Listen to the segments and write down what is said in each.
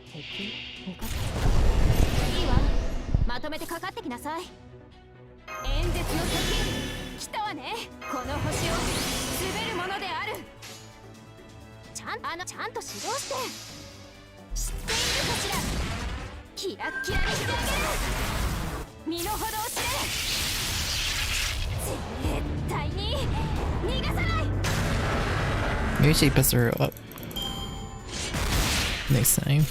JP-rKyECtnz.いいわ、まとめてかかってきなさい。演説の時来たわね。この星を滑るものである。ちゃんと指導して知っているかしら。キラッキラにしてあげる。身の程を知れ。絶対に逃がさない。 Maybe she puts her up next time.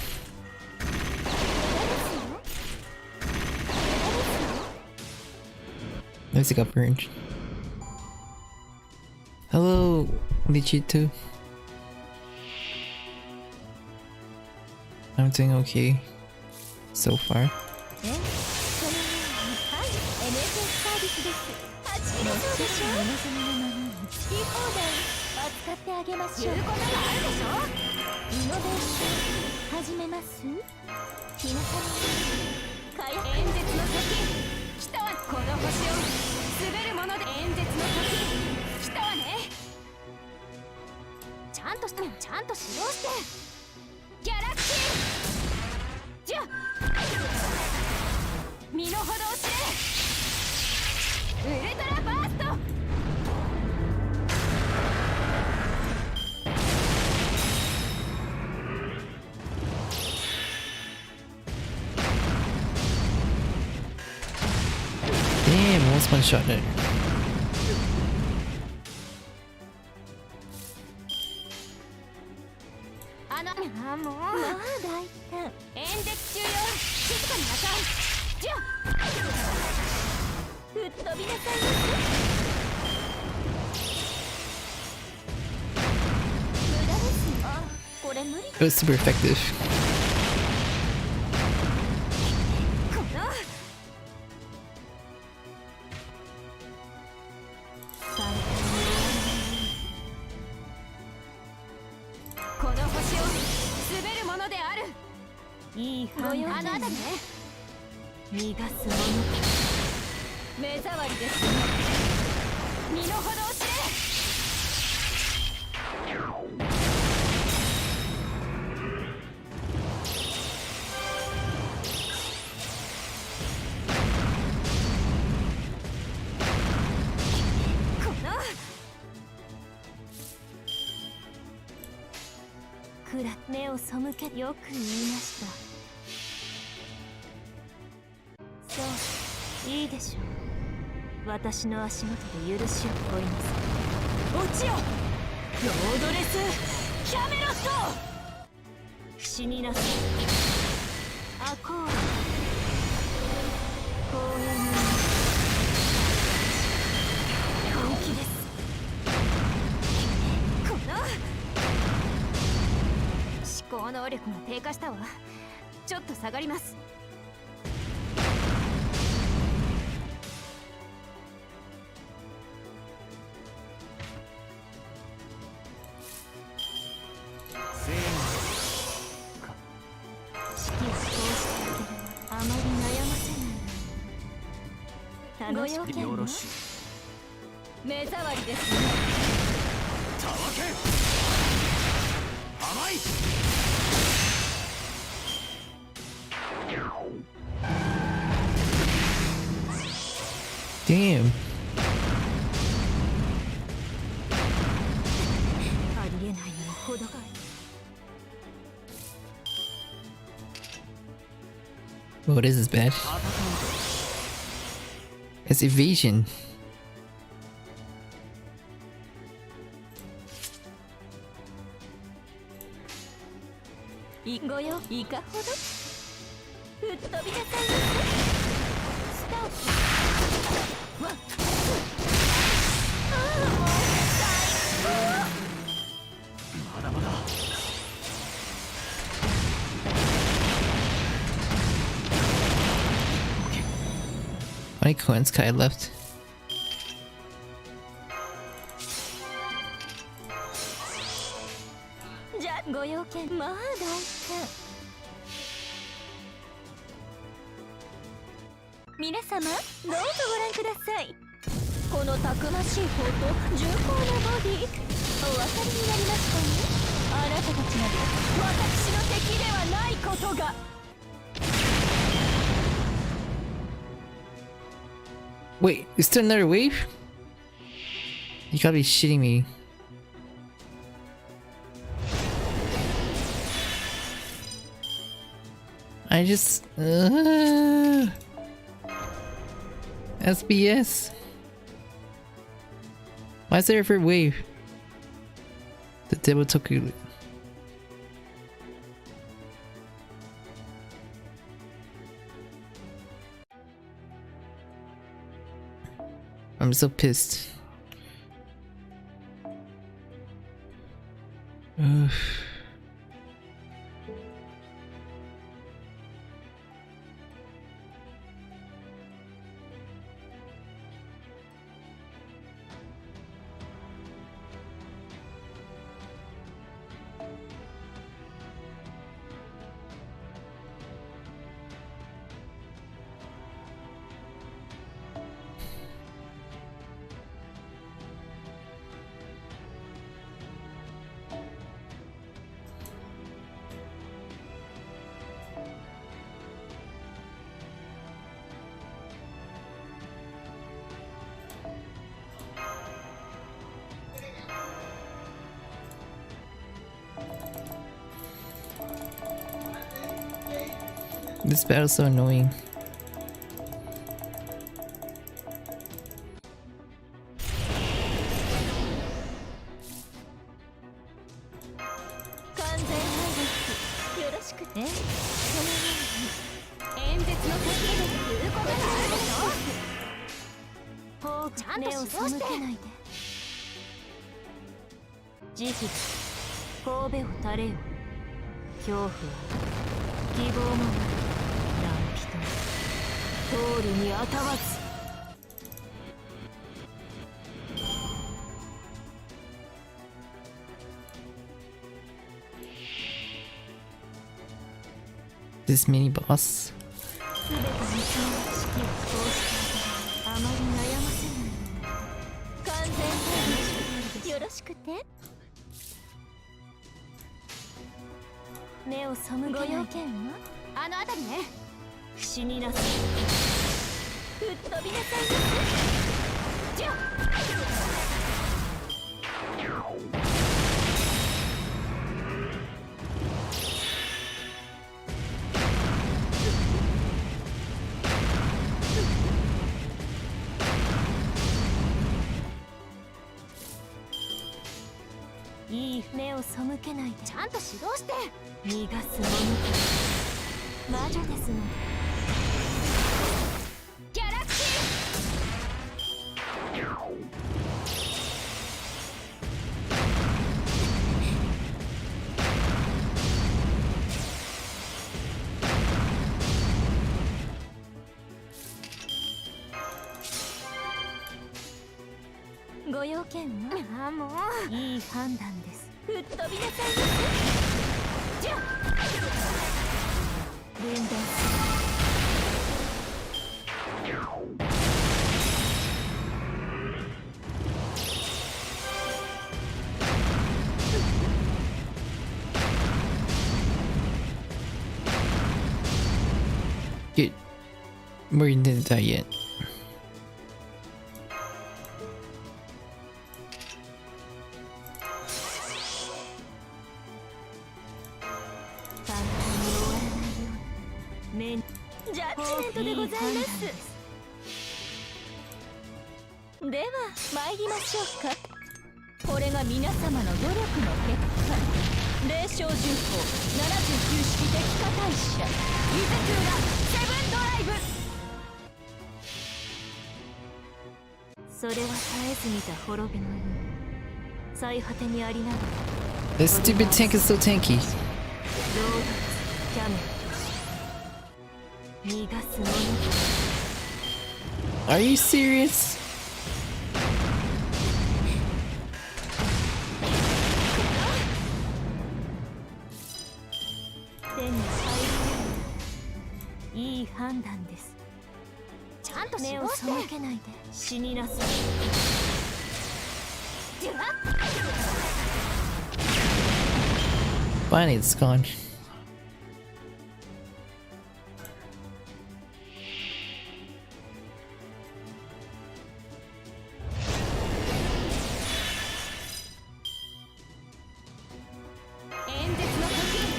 Let's go burned. Hello, Lichito. I'm doing okay so far. Damn, almost one shot it. It was super effective. Yoく言いました。そういいでしょう。私の足元で許しを請います。落ちよ、ロードレスキャメロット。死になさい。アコール公園に本気です。思考能力が低下したわ。ちょっと下がります。指揮を通してあげる。あまり悩ませない。楽しくよろしい。目障りですね。たわけ甘い。Damn. ありえないにも程がある。Oh, this is bad. It's evasion. ごよいかほど吹っ飛びなさいませスタートワンツーああもう最高まだまだ Only coins Kai left. じゃご用件まあ大変皆様どうぞご覧くださいこのたくましい方と重厚なボディお分かりになりましたねあなたたちまで私の敵ではないことが Wait, is there another wave? You gotta be shitting me. I just... SBS. Why is there a third wave? The devil took you. I'm so pissed. Ugh. This battle's so annoying. This mini boss. Dude, we didn't die yet. ントでございます。では参りましょうか。これが皆様の努力の結果、霊障重工79式敵化大社イズクーラセブンドライブ。それは絶えず見た滅びの最果てにありながら This stupid tank is so tanky. ロードキャメル逃がすもの。 Are you serious? 手に入るいい判断です。ちゃんと目を背けないで死になさい。 Finally, it's gone. 演説の時、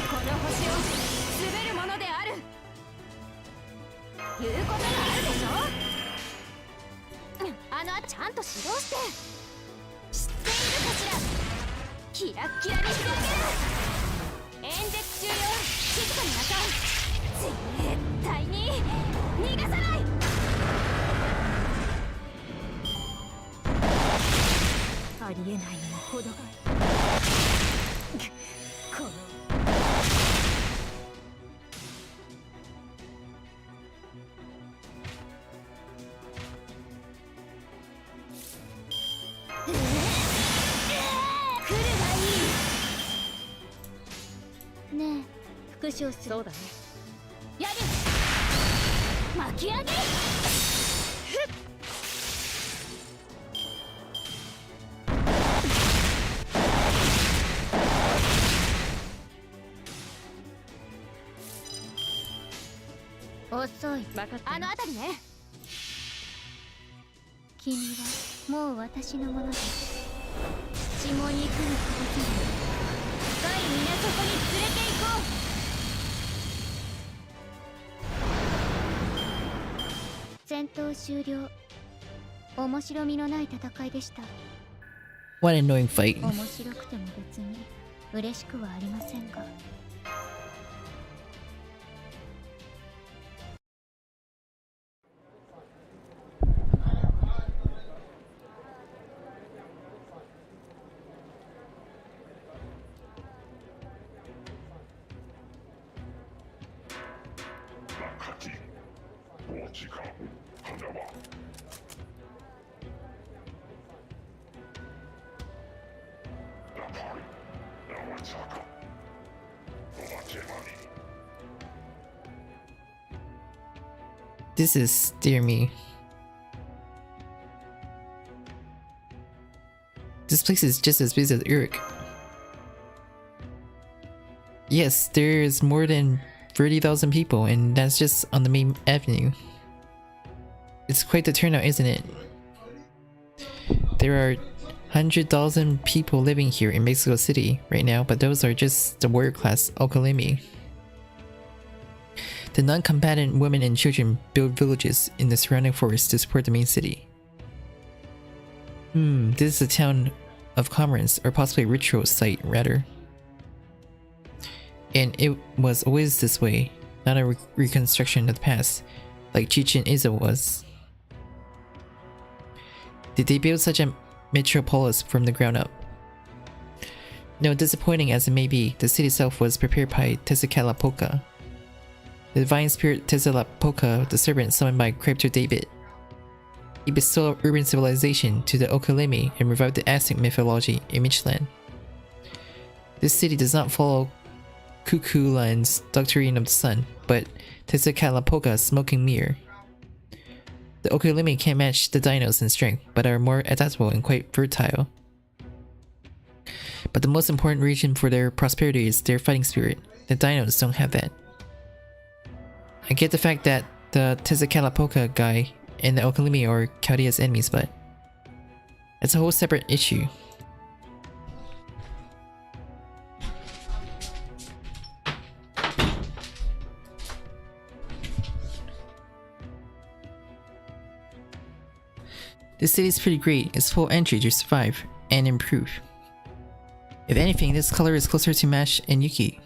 この星を滑るものである。言うことがあるでしょ。あの後ちゃんと指導して知っているかしら。キラッキラにしてあげる。演説中よ、静かになさい。絶対に逃がさない。ありえないにも程がある。この来るがいい。ねえ、復唱する。そうだね。やる。巻き上げ。遅い。あの辺りね。君はもう私のものだ。血も肉の形に深い港に連れて行こう。戦闘終了。面白みのない戦いでした。 What an annoying fight. 面白くても別に嬉しくはありませんが。This is, dear me. This place is just as busy as Uruk. Yes, there's more than 30,000 people, and that's just on the main avenue. It's quite the turnout, isn't it? There are 100,000 people living here in Mexico City right now, but those are just the warrior class Okalimi. The non-combatant women and children build villages in the surrounding forest to support the main city. This is a town of commerce, or possibly a ritual site, rather. And it was always this way, not a reconstruction of the past, like Chichen Itza was. Did they build such a metropolis from the ground up? No, disappointing as it may be, the city itself was prepared by Tezcatlipoca. The divine spirit Tezcatlipoca, the servant summoned by Crypto David. He bestowed urban civilization to the Okalimi and revived the Aztec mythology in Mictlan. This city does not follow Cuchulain's doctrine of the sun, but Tezcatlipoca's smoking mirror. The Okalimi can't match the dinos in strength, but are more adaptable and quite fertile. But the most important reason for their prosperity is their fighting spirit. The dinos don't have that. I get the fact that the Tezcatlipoca guy and the Okalimi are Chaldea's enemies, but it's a whole separate issue. This city is pretty great. It's full entry to survive and improve. If anything, this color is closer to Mash and Yuki.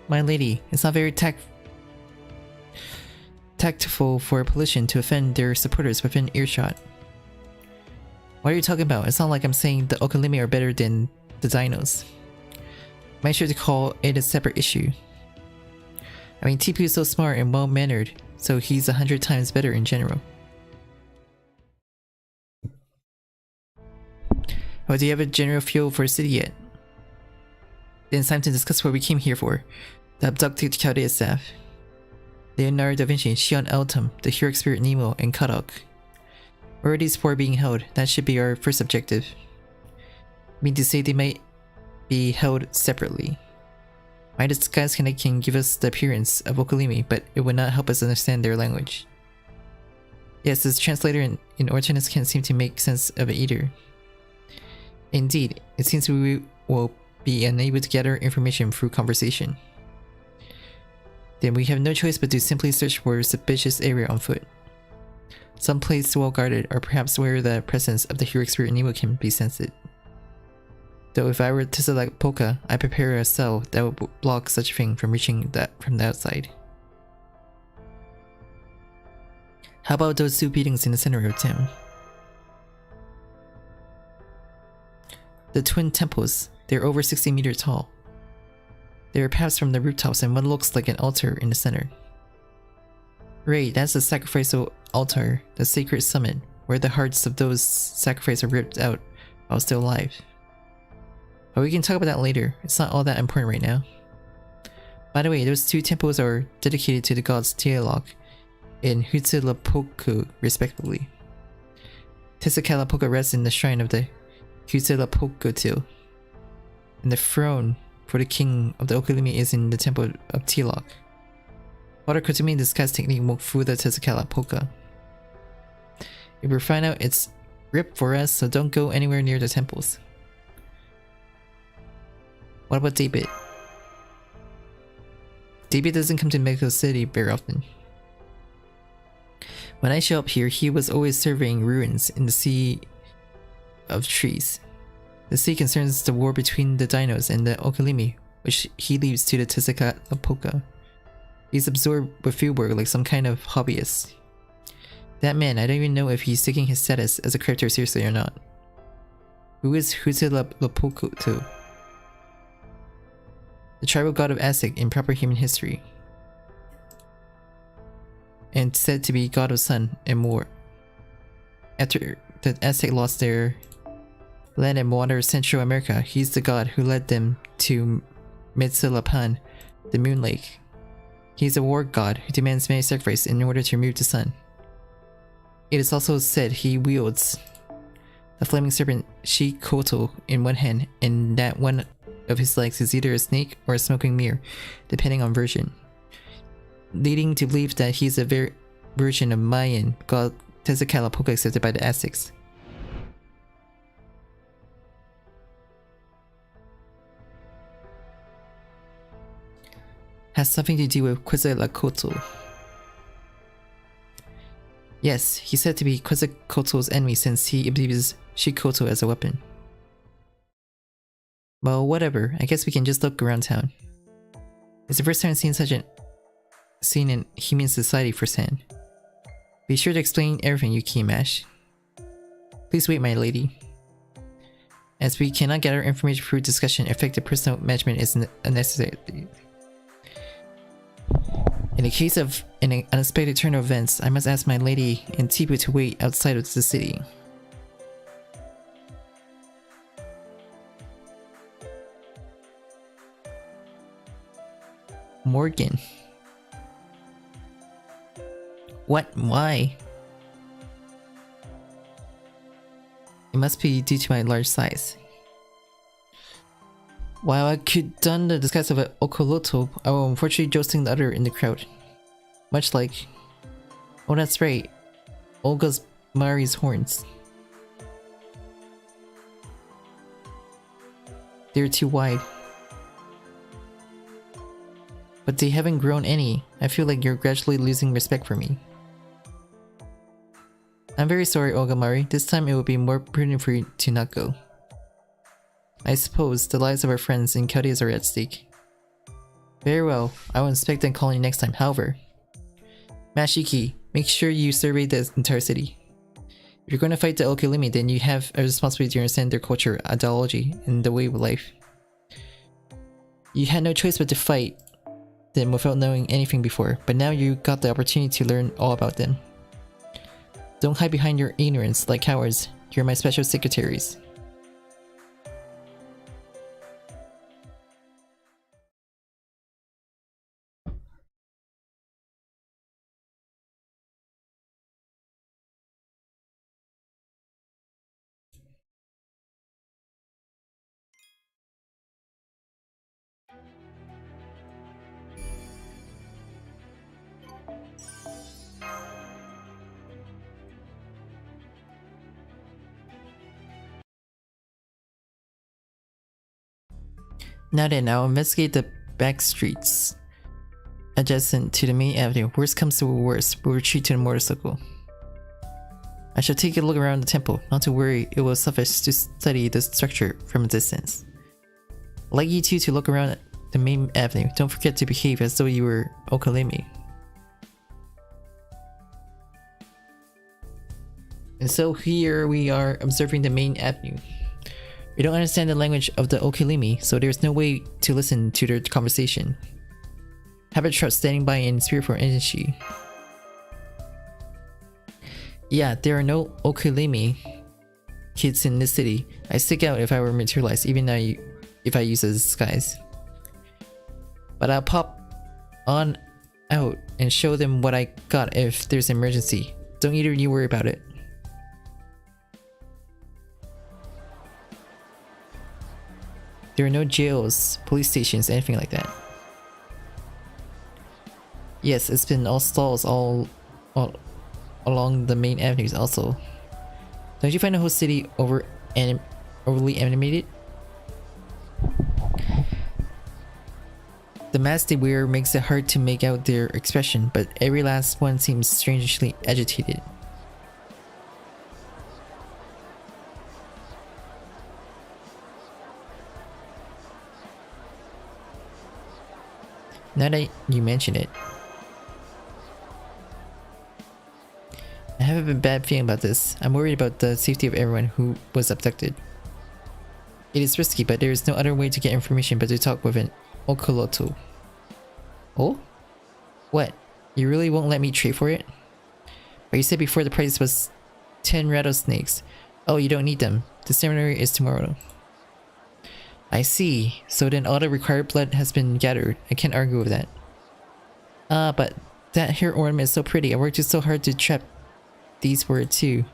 My lady, it's not very tactful for a politician to offend their supporters within earshot. What are you talking about? It's not like I'm saying the Okalimi are better than the Dinos. Make sure to call it a separate issue. I mean, TP is so smart and well-mannered, so he's 100 times better in general. Oh, do you have a general feel for a city yet? Then it's time to discuss what we came here for. The abducted Chaldea staff. Leonardo da Vinci, Shion Eltum, the heroic spirit Nemo, and Kadok. Where are these four being held? That should be our first objective. I mean to say they might be held separately. My disguise can give us the appearance of Okalimi, but it would not help us understand their language. Yes, this translator in Ortanis can't seem to make sense of it either. Indeed, it seems we will be unable to gather information through conversation. Then we have no choice but to simply search for a suspicious area on foot. Some place well guarded, or perhaps where the presence of the heroic spirit Nemo can be sensed. Though if I were to select Polka, I'd prepare a cell that would block such a thing from reaching that from the outside. How about those two buildings in the center of town? The twin temples, they're over 60 meters tall. They are paths from the rooftops and what looks like an altar in the center. Right, that's the sacrificial altar, the sacred summit, where the hearts of those sacrificed are ripped out while still alive. But we can talk about that later, it's not all that important right now. By the way, those two temples are dedicated to the gods Tialok and Huitzilopochtli respectively. Tezcatlipoca rests in the shrine of the Huitzilopochtli, and the throne for the king of the Okalimi is in the temple of Tialok. Water Kotumi disguise technique won't fool the Tezcatlipoca. If we find out, it's ripped for us, so don't go anywhere near the temples. What about David? David doesn't come to Mexico City very often. When I show up here, he was always surveying ruins in the Sea of Trees. The sea concerns the war between the Dinos and the Okalimi, which he leaves to the Tezcatlipoca. He's absorbed with fieldwork like some kind of hobbyist. That man, I don't even know if he's taking his status as a character seriously or not. Who is Huitzilopochtli? The tribal god of Aztec in proper human history, and said to be god of sun and war. After the Aztec lost their land and water Central America, he's the god who led them to Mezcalapan, the moon lake. He's a war god who demands many sacrifices in order to remove the sun. It is also said he wields the flaming serpent Shikoto in one hand, and that one of his legs is either a snake or a smoking mirror, depending on version, leading to believe that he's a version of Mayan god Tezcatlipoca accepted by the Aztecs. Has something to do with Quetzalcoatl. Yes, he's said to be Quetzalcoatl's enemy since he abuses Shikoto as a weapon. Well, whatever, I guess we can just look around town. It's the first time I've seen such a scene in human society firsthand. Be sure to explain everything, Yuki and Mash. Please wait, my lady. As we cannot gather information through discussion, effective personal management is unnecessary. In the case of an unexpected turn of events, I must ask my lady and Tipu to wait outside of the city. Morgan. What? Why? It must be due to my large size. While I could don the disguise of an Okolotl, I will unfortunately josting the other in the crowd. Much like... Oh, that's right. Olga's Mari's horns. They're too wide. But they haven't grown any. I feel like you're gradually losing respect for me. I'm very sorry, Ogamari. This time it would be more prudent for you to not go. I suppose the lives of our friends in Chaldeas are at stake. Very well, I will inspect and call you next time. However, Mashiki, make sure you survey the entire city. If you're going to fight the Okelimi, then you have a responsibility to understand their culture, ideology, and the way of life. You had no choice but to fight them without knowing anything before, but now you got the opportunity to learn all about them. Don't hide behind your ignorance like cowards. You're my special secretaries. Now then, I'll investigate the back streets adjacent to the main avenue. Worst comes to worst, we'll retreat to the motorcycle. I shall take a look around the temple. Not to worry, it will suffice to study the structure from a distance. I'd like you two to look around the main avenue. Don't forget to behave as though you were Okalemi. And so here we are observing the main avenue. We don't understand the language of the Okelimi, so there's no way to listen to their conversation. Have a truck standing by in spirit for energy. Yeah, there are no Okelimi kids in this city. I stick out if I were materialized, even if I use a disguise. But I'll pop on out and show them what I got if there's an emergency. Don't either of you worry about it. There are no jails, police stations, anything like that. Yes, it's been all stalls all along the main avenues also. Don't you find the whole city overly animated? The mask they wear makes it hard to make out their expression, but every last one seems strangely agitated. Now that you mention it, I have a bad feeling about this. I'm worried about the safety of everyone who was abducted. It is risky, but there is no other way to get information but to talk with an Okoloto. Oh? What? You really won't let me trade for it? But you said before the price was 10 rattlesnakes. Oh, you don't need them. The ceremony is tomorrow. I see. So then all the required blood has been gathered. I can't argue with that. But that hair ornament is so pretty. I worked so hard to trap these words too.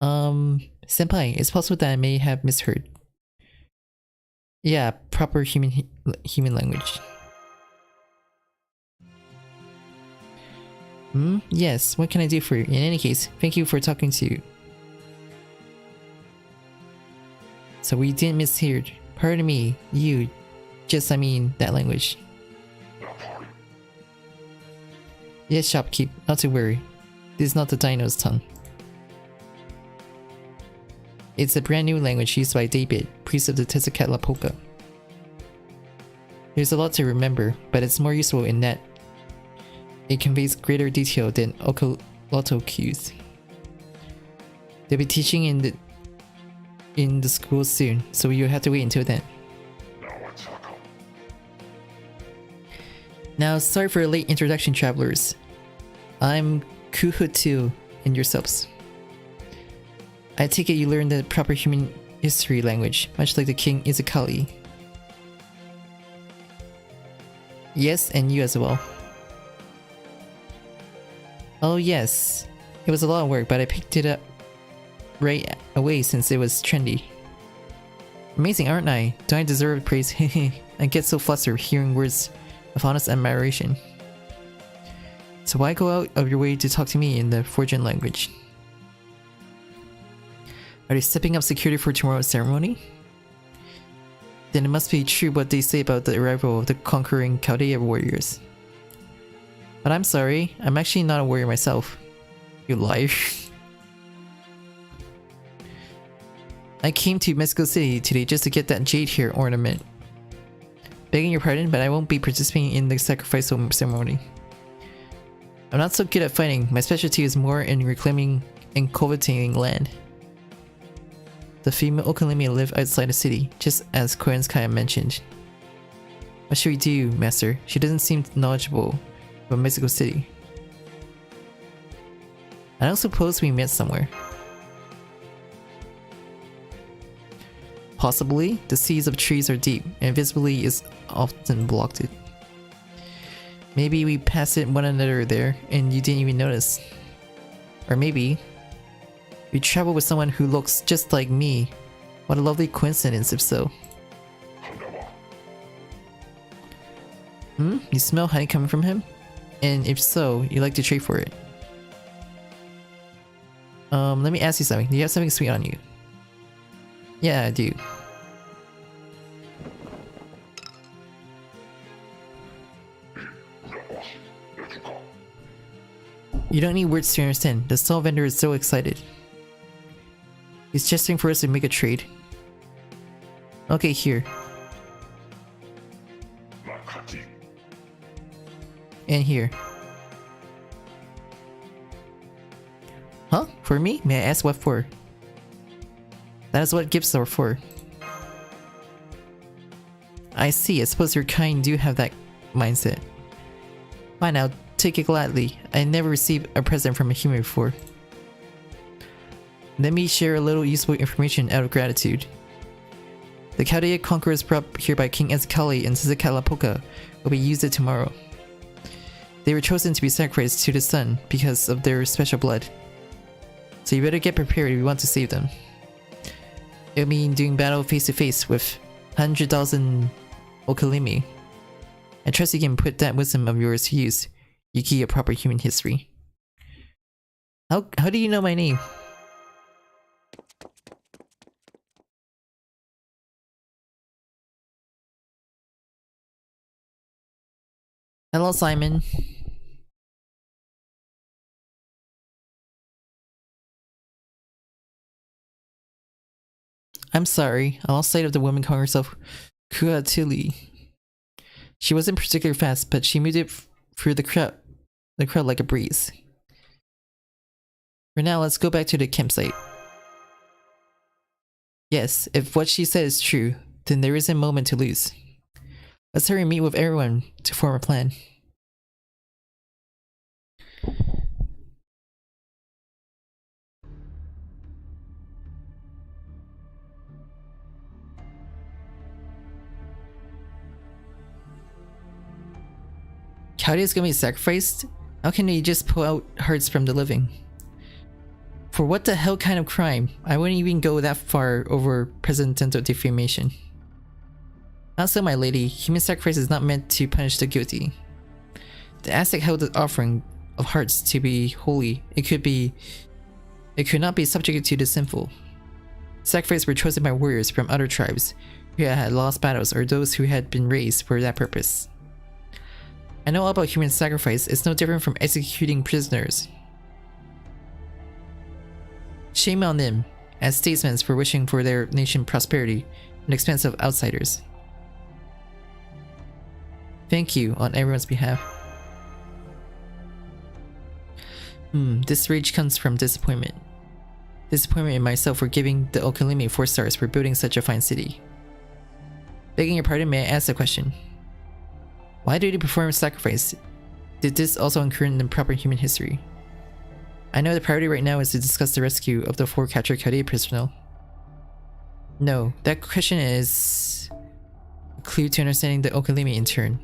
Senpai, it's possible that I may have misheard. Yeah, proper human language. Yes, what can I do for you? In any case, thank you for talking to you. So we didn't mishear. Pardon me, you. I mean that language. Yes, shopkeep, not to worry. This is not the dino's tongue. It's a brand new language used by David, priest of the Tezcatlipoca. There's a lot to remember, but it's more useful in that it conveys greater detail than Okoloto cues. They'll be teaching in the school soon, so you'll have to wait until then. Now, sorry for a late introduction, travelers. I'm Kuhutu and yourselves. I take it you learned the proper human history language, much like the King Izakali. Yes, and you as well. Oh yes, it was a lot of work, but I picked it up right away since it was trendy. Amazing, aren't I? Don't I deserve praise? I get so flustered hearing words of honest admiration. So why go out of your way to talk to me in the Forgian language? Are they stepping up security for tomorrow's ceremony? Then it must be true what they say about the arrival of the conquering Chaldea warriors. But I'm sorry, I'm actually not a warrior myself. You liar. I came to Mexico City today just to get that jade hair ornament. Begging your pardon, but I won't be participating in the sacrifice ceremony. I'm not so good at fighting. My specialty is more in reclaiming and cultivating land. The female Okalimi live outside the city, just as Koenskaya mentioned. What should we do, Master? She doesn't seem knowledgeable about Mexico City. I don't suppose we met somewhere. Possibly, the seas of trees are deep, and visibility is often blocked. Maybe we passed it one another there, and you didn't even notice. Or maybe we travel with someone who looks just like me. What a lovely coincidence, if so. You smell honey coming from him? And if so, you like to trade for it. Let me ask you something. Do you have something sweet on you? Yeah, I do. You don't need words to understand. The stall vendor is so excited. He's gesturing for us to make a trade. Okay, here. And here. Huh? For me? May I ask what for? That is what gifts are for. I see. I suppose your kind do have that mindset. Fine, I'll take it gladly. I never received a present from a human before. Let me share a little useful information out of gratitude. The Chaldea conquerors brought here by King Ezekali and Tezcatlipoca will be used tomorrow. They were chosen to be sacrificed to the sun because of their special blood. So you better get prepared if you want to save them. It'll mean doing battle face to face with 100,000 Okalimi. I trust you can put that wisdom of yours to use. Yuki, a proper human history. How do you know my name? Hello, Simon. I'm sorry. I lost sight of the woman calling herself Kuatili. She wasn't particularly fast, but she moved it through the crowd like a breeze. For now, let's go back to the campsite. Yes, if what she said is true, then there isn't a moment to lose. Let's hurry and meet with everyone to form a plan. Chaldea's gonna be sacrificed? How can they just pull out hearts from the living? For what the hell kind of crime? I wouldn't even go that far over presidential defamation. Not so, my lady. Human sacrifice is not meant to punish the guilty. The Aztec held the offering of hearts to be holy. It could not be subjected to the sinful. Sacrifices were chosen by warriors from other tribes who had lost battles or those who had been raised for that purpose. I know all about human sacrifice. It's no different from executing prisoners. Shame on them, as statesmen, for wishing for their nation prosperity at the expense of outsiders. Thank you on everyone's behalf. This rage comes from disappointment. Disappointment in myself for giving the Okalimi 4 stars for building such a fine city. Begging your pardon, may I ask a question? Why did you perform a sacrifice? Did this also occur in the proper human history? I know the priority right now is to discuss the rescue of the 4 captured Chaldea personnel. No, that question is a clue to understanding the Okalimi in turn.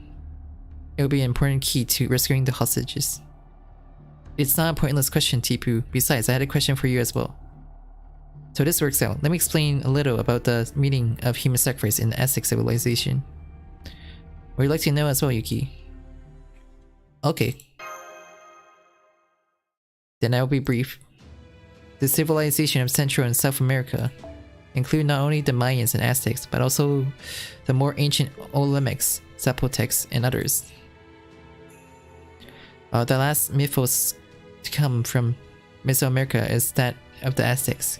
It will be an important key to rescuing the hostages. It's not a pointless question, Tipu. Besides, I had a question for you as well. So this works out. Let me explain a little about the meaning of human sacrifice in the Aztec civilization. Would you like to know as well, Yuki? Okay. Then I will be brief. The civilization of Central and South America include not only the Mayans and Aztecs, but also the more ancient Olmecs, Zapotecs, and others. The last mythos to come from Mesoamerica is that of the Aztecs.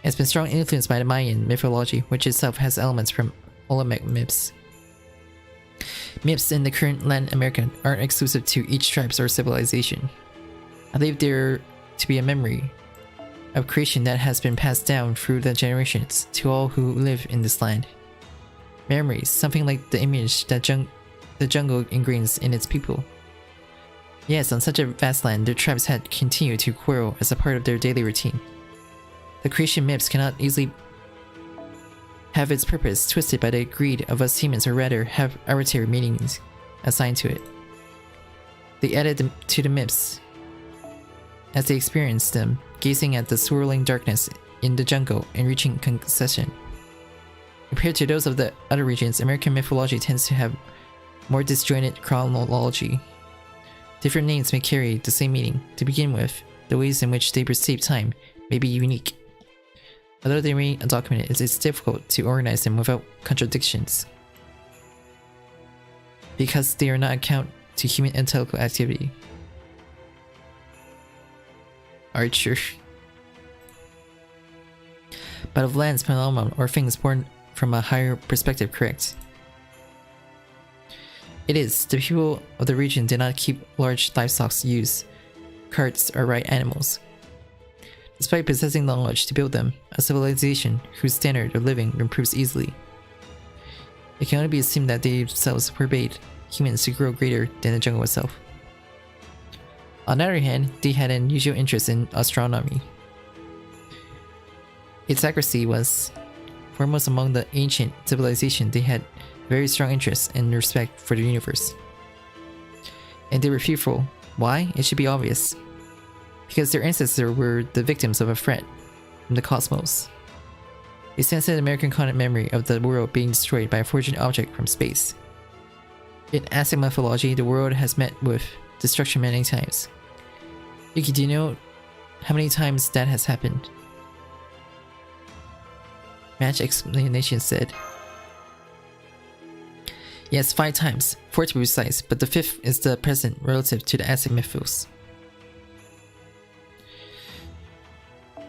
has been strongly influenced by the Mayan mythology, which itself has elements from Olmec myths. Myths in the current Latin America aren't exclusive to each tribe or civilization. I believe they're to be a memory of creation that has been passed down through the generations to all who live in this land. Memories, something like the image that the jungle ingrains in its people. Yes, on such a vast land, their tribes had continued to quarrel as a part of their daily routine. The creation myths cannot easily have its purpose twisted by the greed of us humans, or rather have arbitrary meanings assigned to it. They added to the myths as they experienced them, gazing at the swirling darkness in the jungle and reaching concession. Compared to those of the other regions, American mythology tends to have more disjointed chronology. Different names may carry the same meaning. To begin with, the ways in which they perceive time may be unique. Although they remain undocumented, it is difficult to organize them without contradictions, because they are not account to human intellectual activity. Archer. But of lands, phenomena, or things born from a higher perspective, correct? It is. The people of the region did not keep large livestock to use carts or ride animals. Despite possessing the knowledge to build them, a civilization whose standard of living improves easily. It can only be assumed that they themselves forbade humans to grow greater than the jungle itself. On the other hand, they had an unusual interest in astronomy. Its accuracy was foremost among the ancient civilization. They had very strong interest and respect for the universe. And they were fearful. Why? It should be obvious. Because their ancestors were the victims of a threat from the cosmos. They sensed an American continent memory of the world being destroyed by a fortunate object from space. In Aztec mythology, the world has met with destruction many times. Yuki, do you know how many times that has happened? Match explanation said. Yes, 5 times, 4 to be precise, but the 5th is the present relative to the Aztec mythos.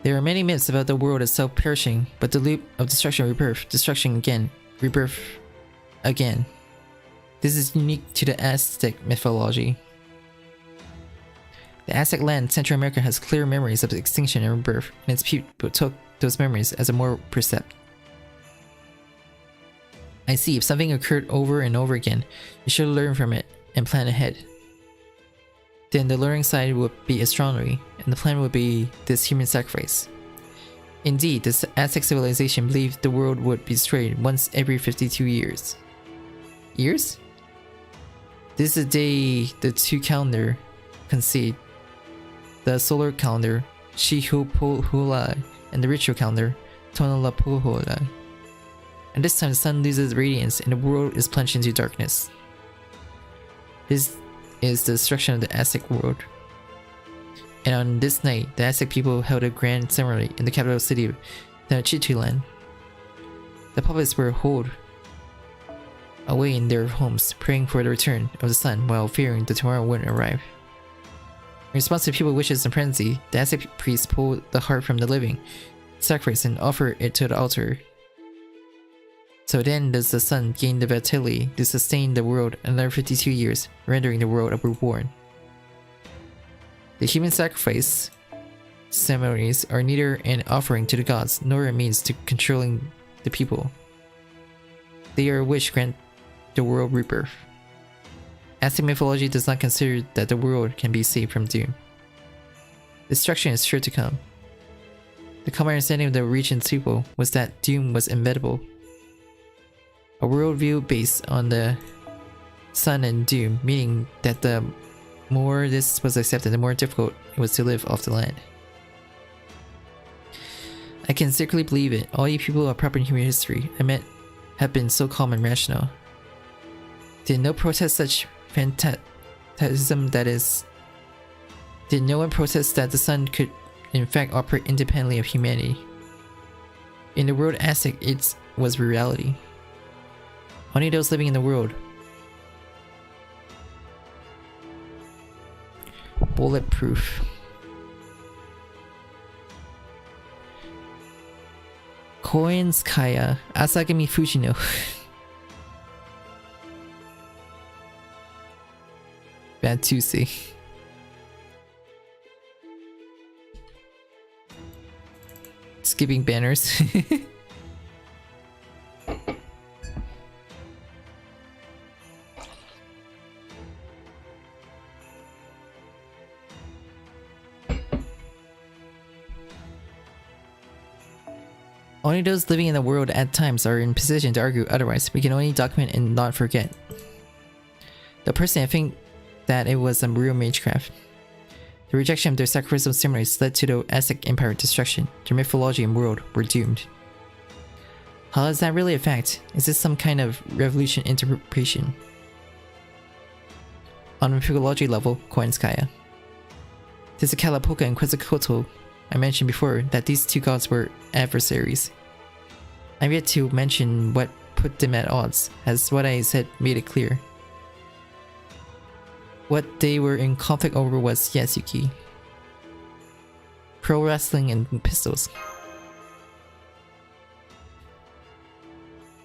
There are many myths about the world itself perishing, but the loop of destruction, rebirth, destruction again, rebirth again. This is unique to the Aztec mythology. The Aztec land, Central America, has clear memories of extinction and rebirth, and its people took those memories as a moral precept. I see, if something occurred over and over again, you should learn from it and plan ahead. Then the learning side would be astronomy, and the plan would be this human sacrifice. Indeed, the Aztec civilization believed the world would be destroyed once every 52 years. Years? This is the day the 2 calendar concede. The solar calendar, Shihopuhula, and the ritual calendar, Tonalapuhula. And this time the sun loses radiance and the world is plunged into darkness. This is the destruction of the Aztec world. And on this night, the Aztec people held a grand ceremony in the capital city of Tenochtitlan. The puppets were holed away in their homes, praying for the return of the sun while fearing the tomorrow wouldn't arrive. In response to people's wishes and frenzy, the Aztec priests pulled the heart from the living, sacrificed and offered it to the altar. So then does the sun gain the vitality to sustain the world another 52 years, rendering the world a reborn. The human sacrifice ceremonies are neither an offering to the gods nor a means to controlling the people. They are a wish grant the world rebirth. Aztec mythology does not consider that the world can be saved from doom. Destruction is sure to come. The common understanding of the region's people was that doom was inevitable. A worldview based on the sun and doom, meaning that the more this was accepted, the more difficult it was to live off the land. I can secretly believe it. All you people of proper human history I met have been so calm and rational. Did no protest such phantasm that is... Did no one protest that the sun could in fact operate independently of humanity? In the world Aztec, it was reality. Only those living in the world. Bulletproof. Koenskaya Asagami Fujino. Bad Tuesday. Skipping banners. Only those living in the world at times are in position to argue otherwise. We can only document and not forget. The person I think that it was a real magecraft. The rejection of their sacrificial ceremonies led to the Aztec Empire destruction. Their mythology and world were doomed. How is that really a fact? Is this some kind of revolution interpretation? On a mythology level, Koenskaya. Tezcatlipoca and Quetzalcoatl, I mentioned before that these two gods were adversaries. I've yet to mention what put them at odds, as what I said made it clear. What they were in conflict over was Yasuki, pro wrestling, and pistols.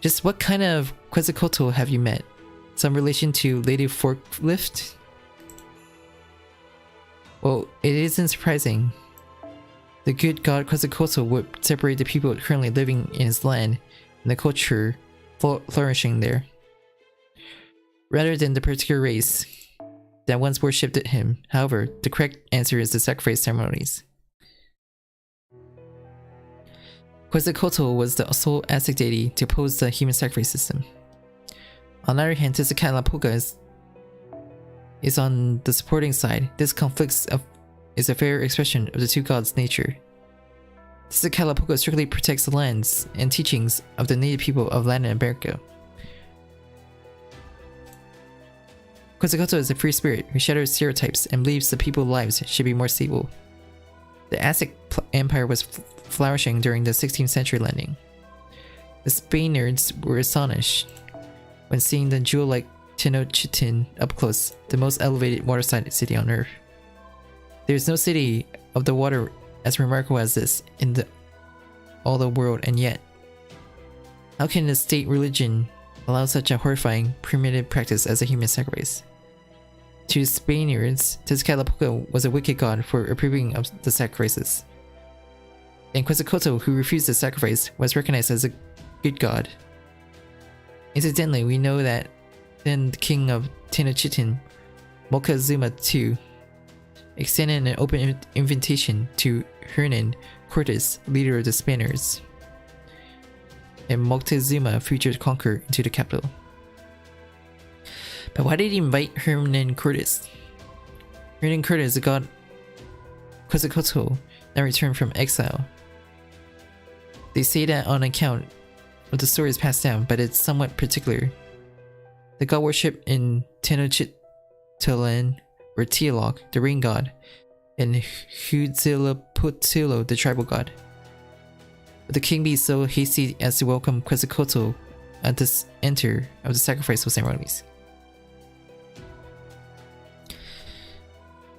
Just what kind of Quetzalcoatl have you met? Some relation to Lady Forklift? Well, it isn't surprising. The good god Quetzalcoatl would separate the people currently living in his land and the culture flourishing there, rather than the particular race that once worshipped him. However, the correct answer is the sacrifice ceremonies. Quetzalcoatl was the sole Aztec deity to oppose the human sacrifice system. On the other hand, Tezcatlipoca is on the supporting side. This conflict is a fair expression of the two gods' nature. Tezcatlipoca strictly protects the lands and teachings of the native people of Latin America. Quetzalcoatl is a free spirit who shatters stereotypes and believes the people's lives should be more stable. The Aztec Empire was flourishing during the 16th century landing. The Spaniards were astonished when seeing the jewel-like Tenochtitlan up close, the most elevated waterside city on Earth. There is no city of the water as remarkable as this in all the world, and yet, how can the state religion allow such a horrifying, primitive practice as a human sacrifice? To the Spaniards, Tezcatlipoca was a wicked god for approving of the sacrifices, and Quetzalcoatl, who refused the sacrifice, was recognized as a good god. Incidentally, we know that then the king of Tenochtitlan, Moctezuma II, extended an open invitation to Hernan Cortes, leader of the Spaniards, and Moctezuma, future conqueror, into the capital. But why did he invite Hernan Cortes? Hernan Cortes, the god Quetzalcoatl, now returned from exile. They say that on account of the stories passed down, but it's somewhat particular. The god worshipped in Tenochtitlan were Tlaloc, the rain god, and Huitzilopochtli, the tribal god. Would the king be so hasty as to welcome Quetzalcoatl at the enter of the sacrificial ceremonies?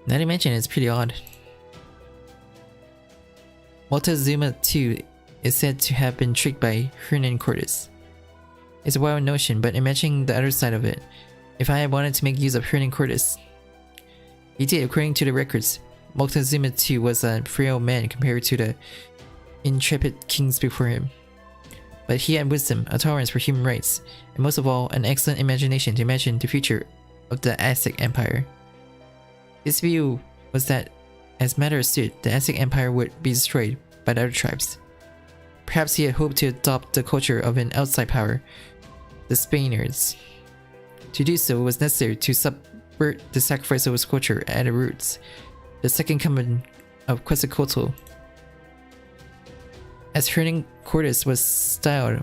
Now that I mention it, it's pretty odd. Moctezuma II is said to have been tricked by Hernan Cortes. It's a wild notion, but imagine the other side of it. If I had wanted to make use of Hernan Cortes, he did. According to the records, Moctezuma II was a frail man compared to the intrepid kings before him. But he had wisdom, a tolerance for human rights, and most of all, an excellent imagination to imagine the future of the Aztec Empire. His view was that, as matters stood, the Aztec Empire would be destroyed by the other tribes. Perhaps he had hoped to adopt the culture of an outside power, the Spaniards. To do so, it was necessary to subvert the sacrificial culture at the roots, the second coming of Quetzalcoatl. As Hernan Cortes was styled,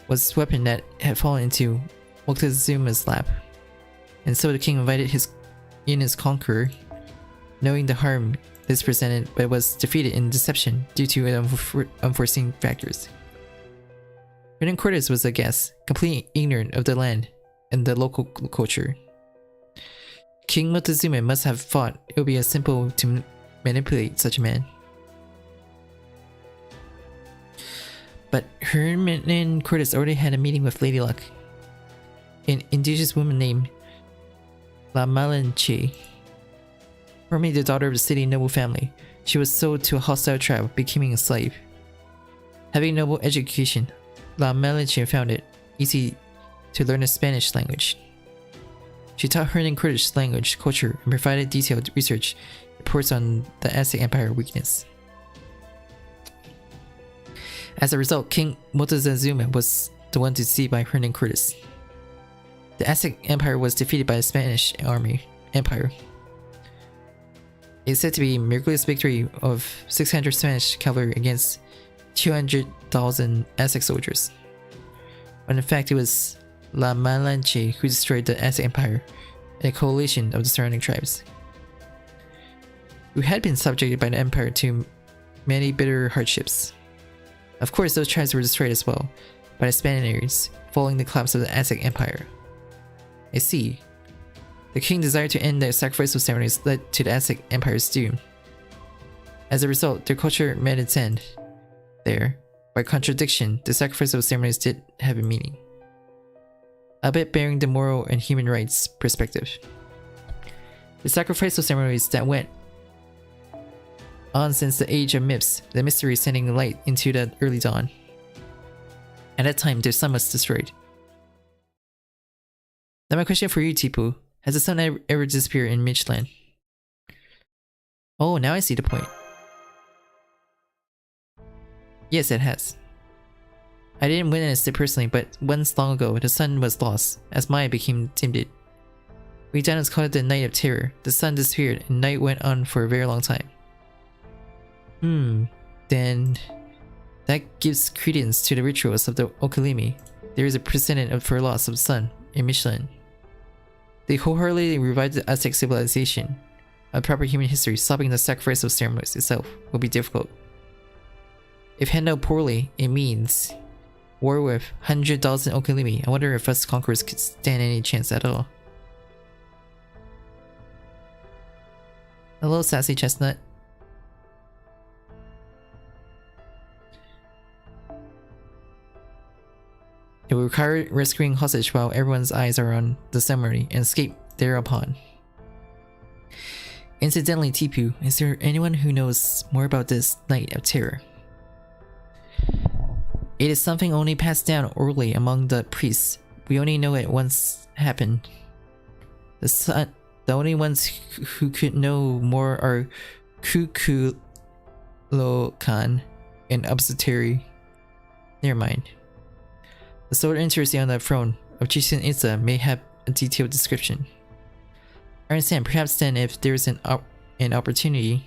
was a weapon that had fallen into Moctezuma's lap, and so the king invited his conqueror, knowing the harm this presented, but was defeated in deception due to unforeseen factors. Hernan Cortes was a guest, completely ignorant of the land and the local culture. King Moctezuma must have thought it would be as simple to manipulate such a man. But Herman and Curtis already had a meeting with Lady Luck, an indigenous woman named La Malinche. Formerly the daughter of the city noble family, she was sold to a hostile tribe, becoming a slave. Having a noble education, La Malinche found it easy to learn the Spanish language. She taught Hernan Kurdish language, culture, and provided detailed research reports on the Aztec Empire weakness. As a result, King Moctezuma was the one to see by Hernan Curtis. The Aztec Empire was defeated by the Spanish Empire. It's said to be a miraculous victory of 600 Spanish cavalry against 200,000 Aztec soldiers, when in fact it was La Malinche who destroyed the Aztec Empire and a coalition of the surrounding tribes, who had been subjugated by the Empire to many bitter hardships. Of course, those tribes were destroyed as well by the Spaniards following the collapse of the Aztec Empire. I see. The king desired to end the sacrificial ceremonies led to the Aztec Empire's doom. As a result, their culture met its end. There, by contradiction, the sacrificial ceremonies did have a meaning, a bit bearing the moral and human rights perspective. The sacrificial ceremonies that went on since the age of myths, the mystery sending light into the early dawn. At that time, the sun was destroyed. Now my question for you, Tipu. Has the sun ever disappeared in Mictlan? Oh, now I see the point. Yes, it has. I didn't witness it personally, but once long ago, the sun was lost, as Maya became timid. We Danos called it the Night of Terror. The sun disappeared, and night went on for a very long time. Then that gives credence to the rituals of the Okalimi. There is a precedent for loss of the sun in Mictlan. They wholeheartedly revived the Aztec civilization. A proper human history, stopping the sacrificial ceremonies itself will be difficult. If handled poorly, it means war with 100,000 Okalimi. I wonder if us conquerors could stand any chance at all. Hello, sassy chestnut. It will require rescuing hostage while everyone's eyes are on the ceremony and escape thereupon. Incidentally, Tipu, is there anyone who knows more about this Night of Terror? It is something only passed down orally among the priests. We only know it once happened. The only ones who could know more are Kukulkan and Observatory. Never mind. The sword interested on the throne of Chichen Itza may have a detailed description. I understand. Perhaps then, if there is an opportunity.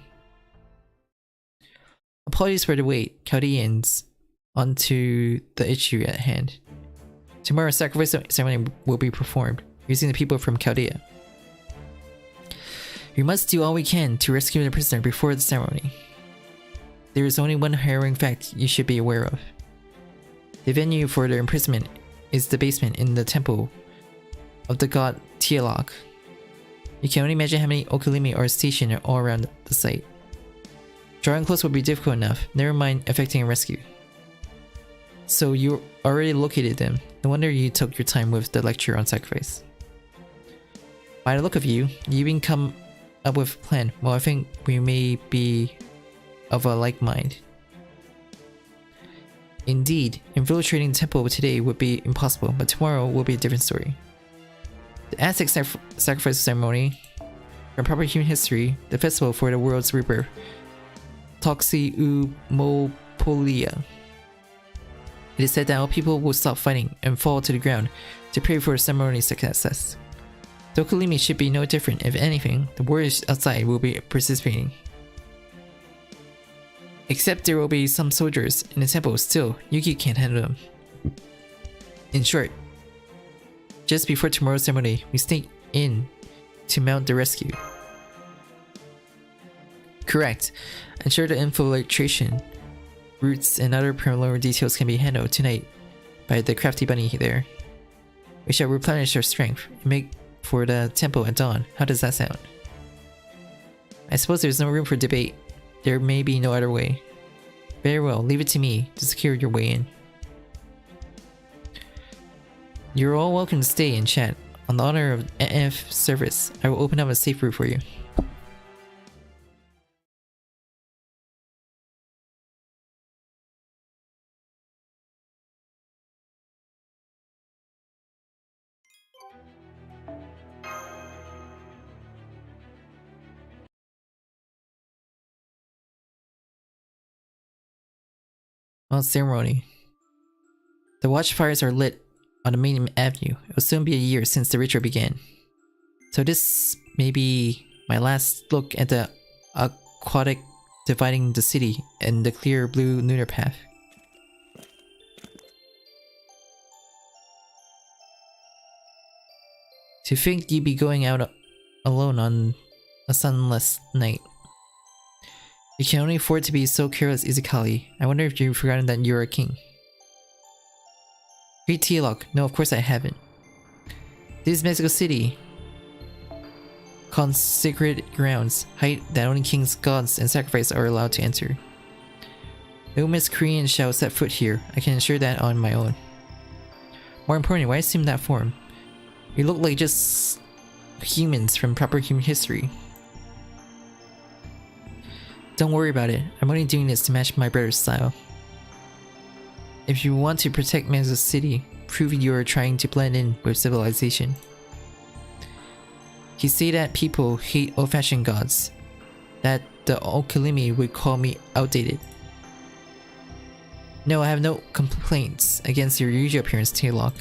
Apologies for the wait, Chaldeans. Onto the issue at hand. Tomorrow, a sacrificial ceremony will be performed using the people from Chaldea. We must do all we can to rescue the prisoner before the ceremony. There is only one harrowing fact you should be aware of. The venue for their imprisonment is the basement in the temple of the god Tialok. You can only imagine how many Okalimi are stationed all around the site. Drawing close would be difficult enough, never mind effecting a rescue. So you already located them. No wonder you took your time with the lecture on sacrifice. By the look of you, you even come up with a plan. Well, I think we may be of a like mind. Indeed, infiltrating the temple today would be impossible, but tomorrow will be a different story. The Aztec sacrifice ceremony, from proper human history, the festival for the world's rebirth, Toxiumopolia. It is said that all people will stop fighting and fall to the ground to pray for the ceremony's success. The Okalimi should be no different. If anything, the warriors outside will be participating. Except there will be some soldiers in the temple. Still, Yuki can't handle them. In short, just before tomorrow's ceremony, we sneak in to mount the rescue. Correct. I'm sure the infiltration routes and other preliminary details can be handled tonight by the crafty bunny there. We shall replenish our strength and make for the temple at dawn. How does that sound? I suppose there's no room for debate. There may be no other way. Very well, leave it to me to secure your way in. You're all welcome to stay and chat. On the honor of NF service, I will open up a safe route for you. Well, ceremony. The watchfires are lit on the main avenue. It will soon be a year since the ritual began. So this may be my last look at the aqueduct dividing the city and the clear blue lunar path. To think you'd be going out alone on a sunless night. You can only afford to be so careless, Izakali. I wonder if you've forgotten that you're a king. Great T-Lock. No, of course I haven't. This is Mexico City. Consecrated grounds. Height that only kings, gods, and sacrifice are allowed to enter. No miscreant shall set foot here. I can ensure that on my own. More importantly, why assume that form? You look like just humans from proper human history. Don't worry about it. I'm only doing this to match my brother's style. If you want to protect Mexico City, prove you are trying to blend in with civilization. You say that people hate old-fashioned gods, that the Okalimi would call me outdated. No, I have no complaints against your usual appearance, T-Lock.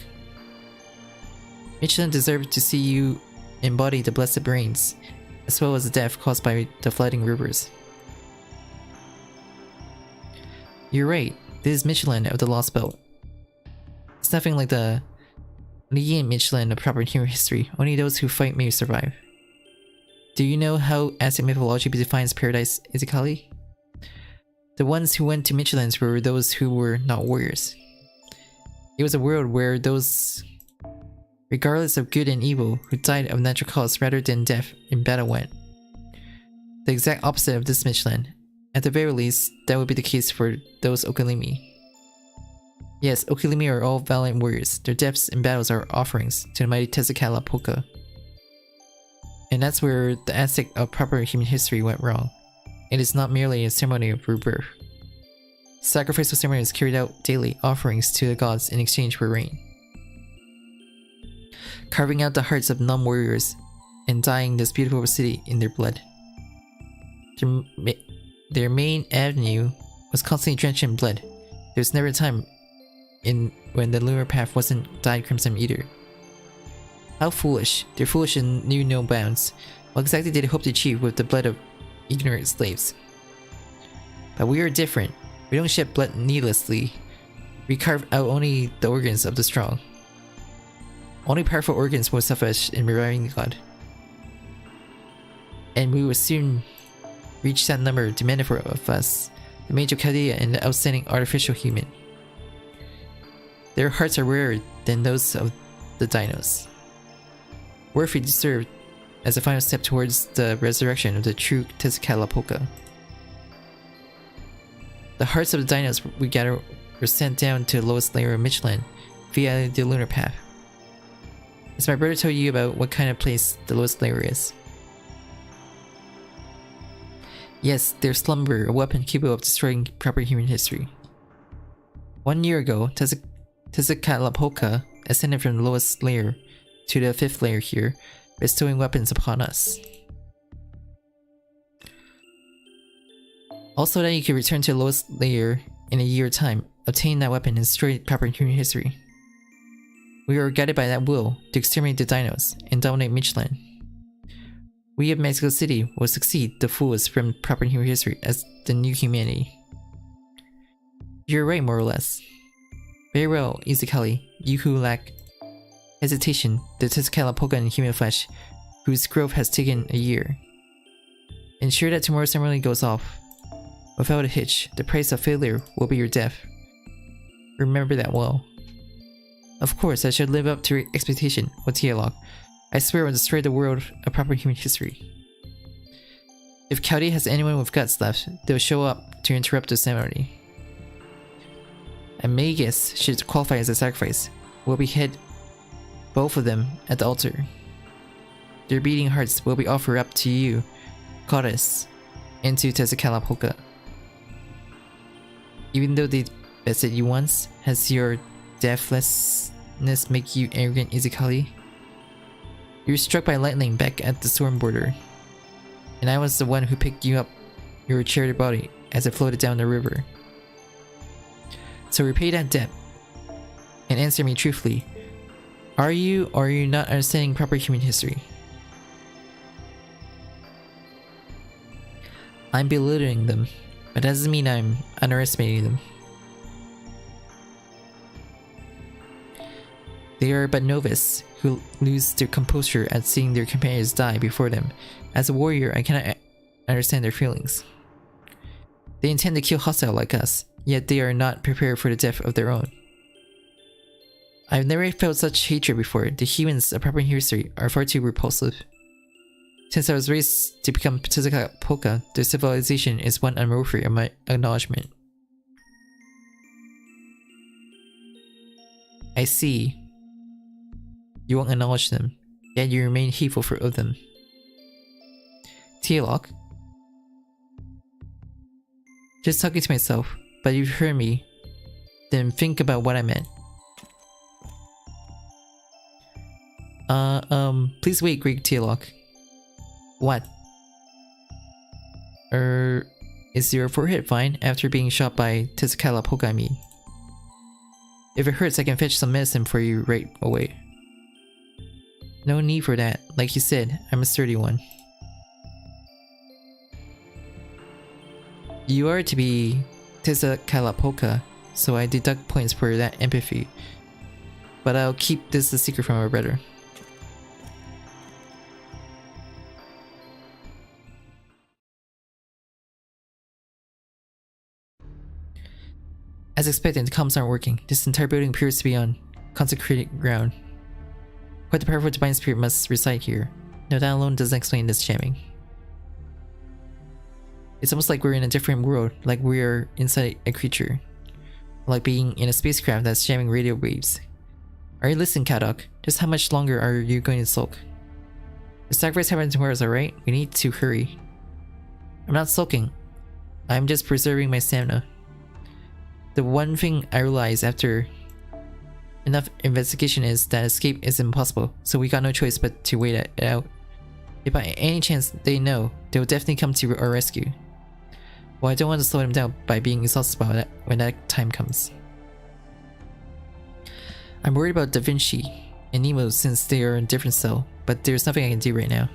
Mictlan deserves to see you embody the blessed rains, as well as the death caused by the flooding rivers. You're right, this is Mictlan of the Lostbelt. It's nothing like the Lian Mictlan of proper human history. Only those who fight may survive. Do you know how Aztec mythology defines paradise, Izakali? The ones who went to Mictlan's were those who were not warriors. It was a world where those, regardless of good and evil, who died of natural cause rather than death in battle went. The exact opposite of this Mictlan. At the very least, that would be the case for those Okalimi. Yes, Okalimi are all valiant warriors. Their deaths in battles are offerings to the mighty Tezcatlipoca. And that's where the Aztec of proper human history went wrong. It is not merely a ceremony of rebirth. Sacrificial ceremonies carried out daily, offerings to the gods in exchange for rain. Carving out the hearts of non-warriors and dyeing this beautiful city in their blood. Their main avenue was constantly drenched in blood. There was never a time when the lunar path wasn't dyed crimson either. How foolish. They're foolish and knew no bounds. What exactly did they hope to achieve with the blood of ignorant slaves? But we are different. We don't shed blood needlessly. We carve out only the organs of the strong. Only powerful organs will suffice in reviving God. And we will soon reach that number demanded for of us, the major Chaldea and the outstanding artificial human. Their hearts are rarer than those of the dinos. Worthy deserved as a final step towards the resurrection of the true Tezcatlipoca. The hearts of the dinos we gather were sent down to the lowest layer of Mictlan via the lunar path. As my brother told you about what kind of place the lowest layer is. Yes, there slumber a weapon capable of destroying proper human history. 1 year ago, Tezcatlipoca ascended from the lowest layer to the 5th layer here, bestowing weapons upon us. Also that you could return to the lowest layer in a year's time, obtain that weapon and destroy proper human history. We are guided by that will to exterminate the dinos and dominate Mictlan. We of Mexico City will succeed the fools from proper human history as the new humanity. You're right, more or less. Very well, Izakali, you who lack hesitation, the Tezcatlipoca in human flesh, whose growth has taken a year. Ensure that tomorrow's ceremony goes off without a hitch. The price of failure will be your death. Remember that well. Of course, I should live up to your expectation, Otielok. I swear I will destroy the world of proper human history. If Chaldea has anyone with guts left, they'll show up to interrupt the ceremony. A magus should qualify as a sacrifice. We'll behead both of them at the altar. Their beating hearts will be offered up to you, goddess, and to Tezcatlipoca. Even though they bested you once, has your deathlessness make you arrogant, Izakali? You were struck by lightning back at the storm border, and I was the one who picked you up your charred body as it floated down the river. So repay that debt, and answer me truthfully. Are you or are you not understanding proper human history? I'm belittling them, but that doesn't mean I'm underestimating them. They are but novices who lose their composure at seeing their companions die before them. As a warrior, I cannot understand their feelings. They intend to kill hostile like us, yet they are not prepared for the death of their own. I've never felt such hatred before. The humans of proper history are far too repulsive. Since I was raised to become Tezcatlipoca, their civilization is one unworthy of my acknowledgement. I see. You won't acknowledge them, yet you remain hateful of them. T-Lock? Just talking to myself, but you've heard me. Then think about what I meant. Please wait, Greek T-Lock. What? Is your forehead fine after being shot by Tezcatlipoca? If it hurts, I can fetch some medicine for you right away. No need for that. Like you said, I'm a sturdy one. You are to be Tezcatlipoca, so I deduct points for that empathy. But I'll keep this a secret from our brother. As expected, the comms aren't working. This entire building appears to be on consecrated ground. Quite the powerful divine spirit must reside here. No, that alone doesn't explain this jamming. It's almost like we're in a different world, like we're inside a creature. Like being in a spacecraft that's jamming radio waves. Alright, listen, Kadok. Just how much longer are you going to sulk? The sacrifice happens tomorrow, alright? We need to hurry. I'm not sulking. I'm just preserving my stamina. The one thing I realized after enough investigation is that escape is impossible, so we got no choice but to wait it out. If by any chance they know, they will definitely come to our rescue. Well, I don't want to slow them down by being exhausted about that when that time comes. I'm worried about Da Vinci and Nemo since they are in a different cell, but there's nothing I can do right now.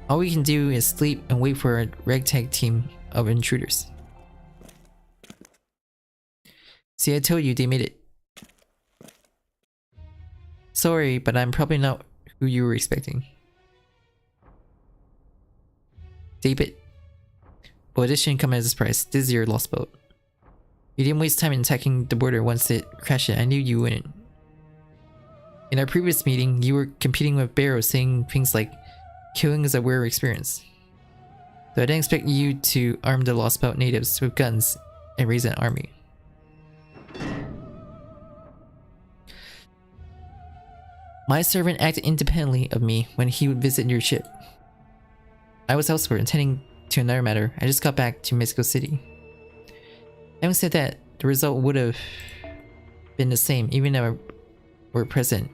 All we can do is sleep and wait for a ragtag team of intruders. See, I told you they made it. Sorry, but I'm probably not who you were expecting. David. Well, this shouldn't come as a surprise. This is your Lostbelt. You didn't waste time in attacking the border once it crashed. I knew you wouldn't. In our previous meeting, you were competing with Barrow, saying things like, killing is a rare experience. Though I didn't expect you to arm the Lostbelt natives with guns and raise an army. My servant acted independently of me when he would visit your ship. I was elsewhere, attending to another matter. I just got back to Mexico City. Having said that, the result would have been the same even if I were present,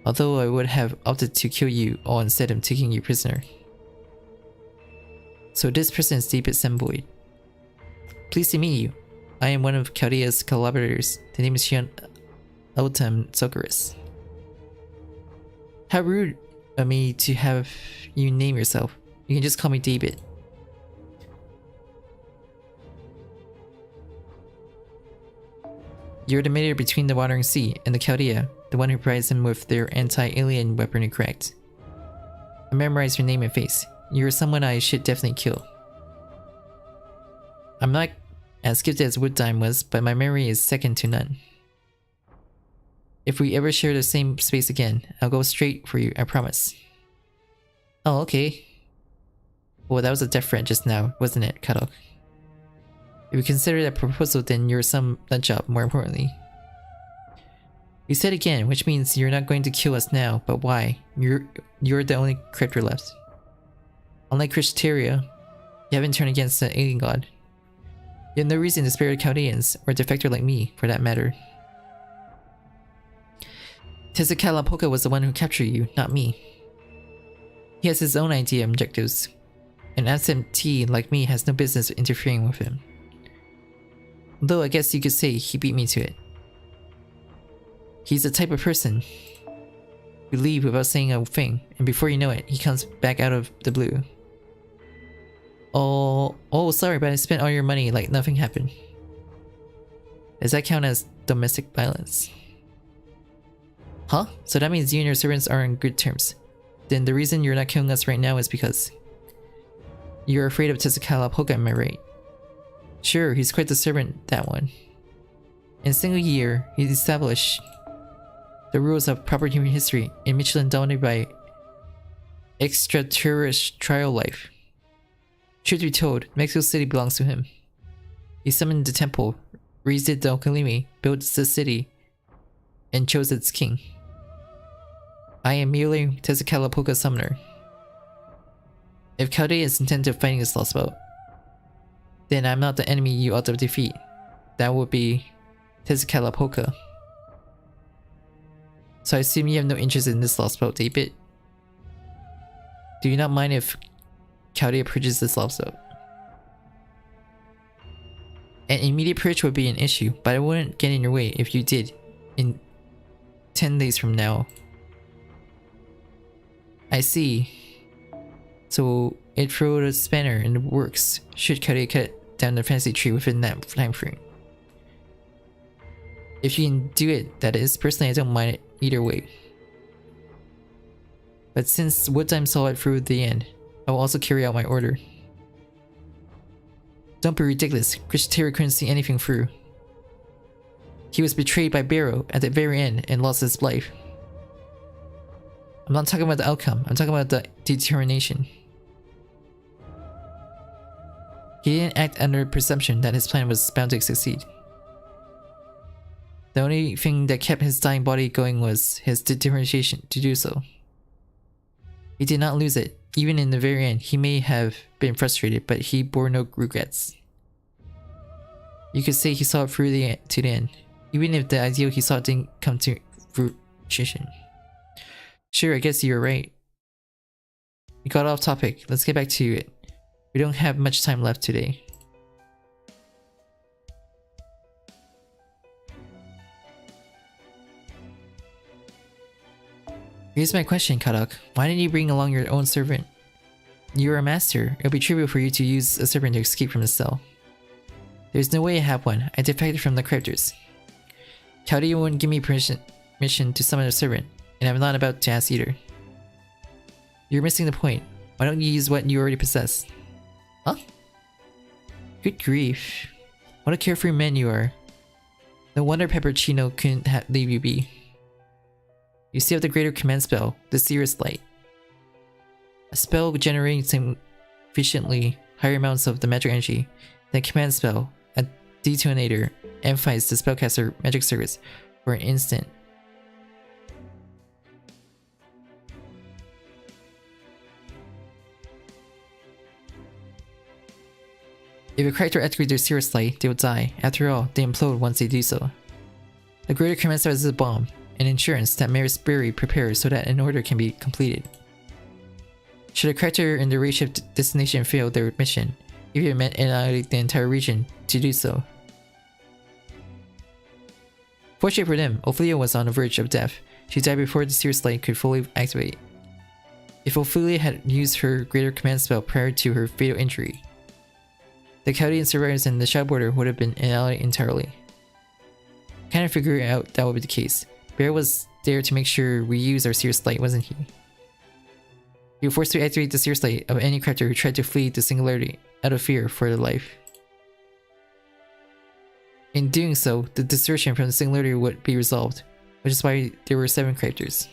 although I would have opted to kill you all instead of taking you prisoner. So this person is David Semvoid. Pleased to meet you. I am one of Chaldea's collaborators. The name is Shion Eltam Socorus. How rude of me to have you name yourself. You can just call me David. You're the mediator between the Wandering Sea and the Chaldea, the one who provides them with their anti-alien weaponry, correct? I memorized your name and face. You're someone I should definitely kill. I'm not as gifted as Wooddime was, but my memory is second to none. If we ever share the same space again, I'll go straight for you, I promise. Oh, okay. Well, that was a death threat just now, wasn't it, Kadok? If you consider that proposal, then you're some nutjob, more importantly. You said again, which means you're not going to kill us now, but why? You're the only character left. Unlike Criteria, you haven't turned against the alien god. You have no reason to spare the Chaldeans, or a defector like me, for that matter. Tezcatlipoca was the one who captured you, not me. He has his own idea and objectives. An absentee like me has no business interfering with him. Though I guess you could say he beat me to it. He's the type of person who leave without saying a thing, and before you know it, he comes back out of the blue. Oh, sorry, but I spent all your money like nothing happened. Does that count as domestic violence? Huh? So that means you and your servants are on good terms. Then the reason you're not killing us right now is because you're afraid of Tezcatlipoca, am I right? Sure, he's quite the servant, that one. In a single year, he established the rules of proper human history in Mictlan dominated by extraterrestrial life. Truth be told, Mexico City belongs to him. He summoned the temple, raised it the Okalimi, built the city, and chose its king. I am merely Tezcatlipoca's summoner. If Chaldeans intend to fighting this Lostbelt, then I'm not the enemy you ought to defeat. That would be Tezcatlipoca. So I assume you have no interest in this Lostbelt, David? Do you not mind if Chaldea purges this Lostbelt? An immediate purge would be an issue, but I wouldn't get in your way if you did in 10 days from now. I see. So it threw a spanner in the works should Chaldea cut down the fantasy tree within that time frame. If you can do it, that is. Personally, I don't mind it either way. But since Woodtime saw it through the end, I will also carry out my order. Don't be ridiculous. Criteria couldn't see anything through. He was betrayed by Barrow at the very end and lost his life. I'm not talking about the outcome, I'm talking about the determination. He didn't act under the presumption that his plan was bound to succeed. The only thing that kept his dying body going was his determination to do so. He did not lose it. Even in the very end, he may have been frustrated, but he bore no regrets. You could say he saw it through to the end, even if the ideal he saw didn't come to fruition. Sure, I guess you're right. We got off topic. Let's get back to it. We don't have much time left today. Here's my question, Kadak. Why didn't you bring along your own servant? You're a master. It'll be trivial for you to use a servant to escape from the cell. There's no way I have one. I defected from the cryptors. Chaldea wouldn't give me permission to summon a servant, and I'm not about to ask either. You're missing the point. Why don't you use what you already possess? Huh? Good grief. What a carefree man you are. No wonder Peppercino couldn't leave you be. You still have the greater command spell, the Seer's Light. A spell generating sufficiently higher amounts of the magic energy than a command spell, a detonator, amplifies the spellcaster magic circuits for an instant. If a character activates their Seer's Light, they will die. After all, they implode once they do so. The greater command spell is a bomb, an insurance that Maris Berry prepares so that an order can be completed. Should a character in the raid-ship destination fail their mission, if it meant annihilate the entire region to do so. Fortunately for them, Ophelia was on the verge of death. She died before the Seer's Light could fully activate. If Ophelia had used her greater command spell prior to her fatal injury, the Chaldean survivors and the Shadow Border would have been annihilated entirely. Kind of figured out that would be the case. Bear was there to make sure we use our Seer's Light, wasn't he? You were forced to activate the Seer's Light of any character who tried to flee the Singularity out of fear for their life. In doing so, the distortion from the Singularity would be resolved, which is why there were 7 characters.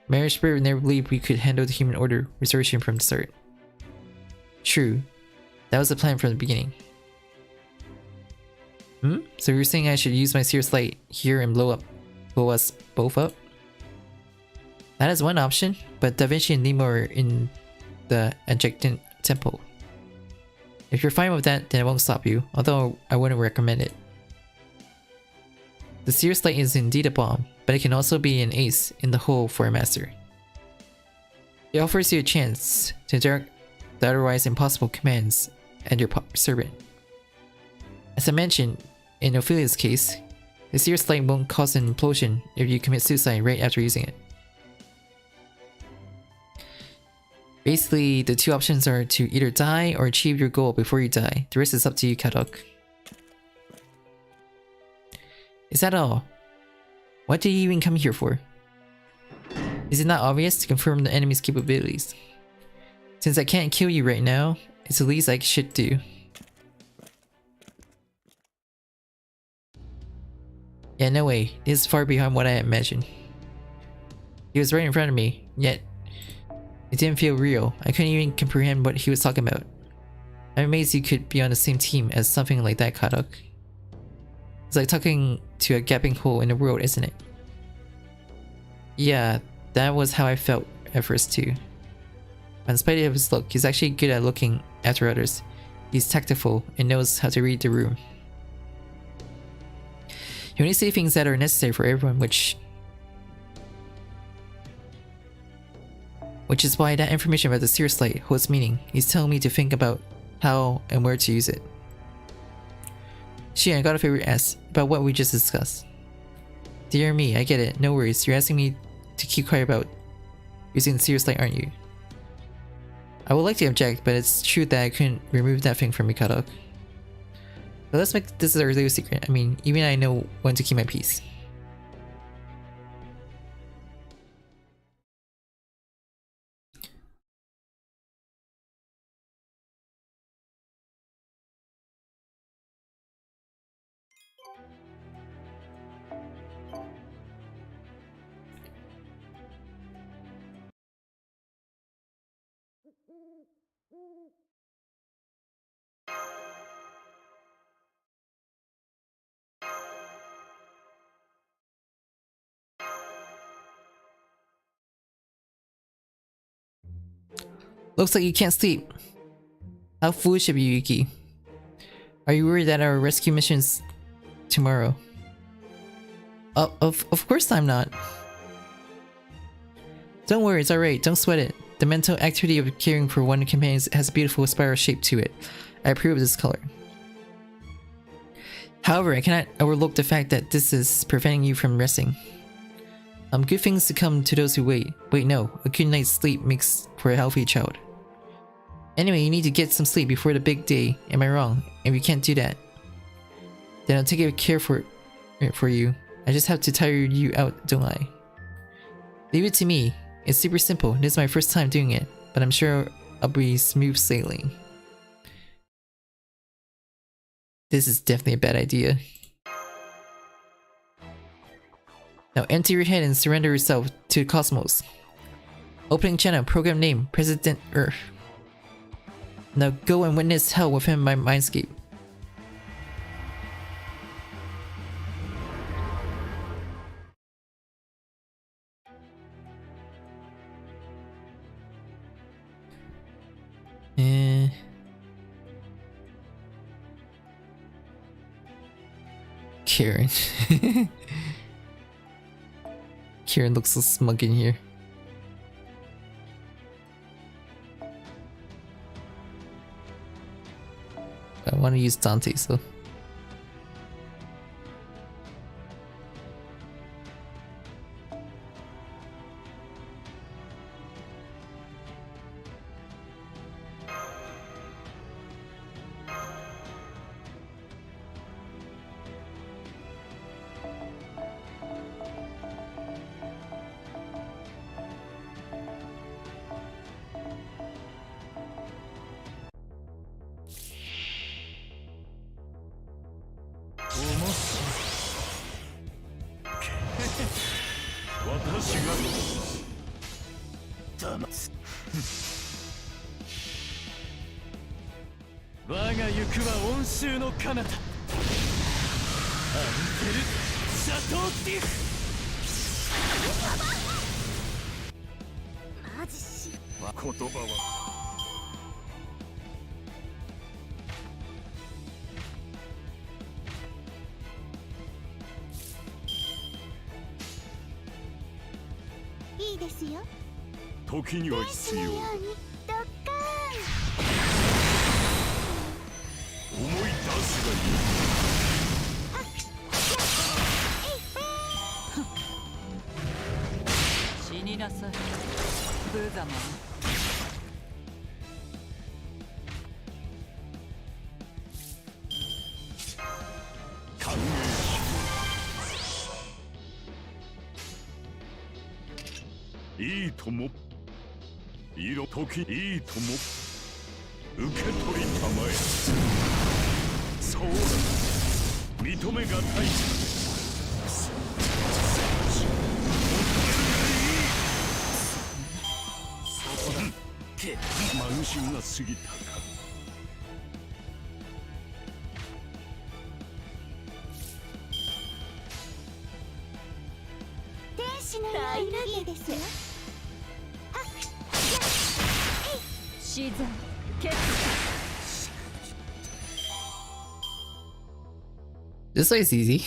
Maris Spirit never believed we could handle the human order restoration from the start. True, that was the plan from the beginning. So you're saying I should use my Seer's Light here and blow us both up? That is one option, but Da Vinci and Nemo are in the adjacent temple. If you're fine with that, then I won't stop you, although I wouldn't recommend it. The Seer's Light is indeed a bomb, but it can also be an ace in the hole for a master. It offers you a chance to direct the otherwise impossible commands at your servant. As I mentioned, in Ophelia's case, the Seer's Light won't cause an implosion if you commit suicide right after using it. Basically, the two options are to either die or achieve your goal before you die. The rest is up to you, Kadok. Is that all? What did you even come here for? Is it not obvious to confirm the enemy's capabilities? Since I can't kill you right now, it's the least I should do. Yeah, no way. This is far beyond what I imagined. He was right in front of me, yet it didn't feel real. I couldn't even comprehend what he was talking about. I'm amazed you could be on the same team as something like that, Kadok. It's like talking to a gaping hole in the world, isn't it? Yeah, that was how I felt at first too. But in spite of his look, he's actually good at looking after others. He's tactful and knows how to read the room. You only say things that are necessary for everyone, which is why that information about the Seer's Light holds meaning. He's telling me to think about how and where to use it. She, I got a favor to ask about what we just discussed. Dear me, I get it. No worries. You're asking me to keep quiet about using the Seer's Light, aren't you? I would like to object, but it's true that I couldn't remove that thing from me, Kadok. But let's make this our little secret. I mean, even I know when to keep my peace. Looks like you can't sleep. How foolish of you, Yuki. Are you worried that our rescue mission's tomorrow? Of course I'm not. Don't worry, it's alright. Don't sweat it. The mental activity of caring for one companion has a beautiful spiral shape to it. I approve of this color. However, I cannot overlook the fact that this is preventing you from resting. Good things to come to those who wait. Wait, no. A good night's sleep makes for a healthy child. Anyway, you need to get some sleep before the big day. Am I wrong? If you can't do that, then I'll take good care for you. I just have to tire you out, don't I? Leave it to me. It's super simple. This is my first time doing it, but I'm sure I'll be smooth sailing. This is definitely a bad idea. Now empty your head and surrender yourself to the cosmos. Opening channel, program name, President Earth. Now go and witness hell within my mindscape. Karen. Karen looks so smug in here. I want to use Dante, so. マジし言葉はいいですよ。時には必要だ。ようにドッカ思い出すがいい。死になさい無様。歓迎いいとも色時いいとも受け取りたまえ。そうだ認めがたい。そうだ慢心が過ぎたか。天使のようにいいですよ。死罪決 This way is easy.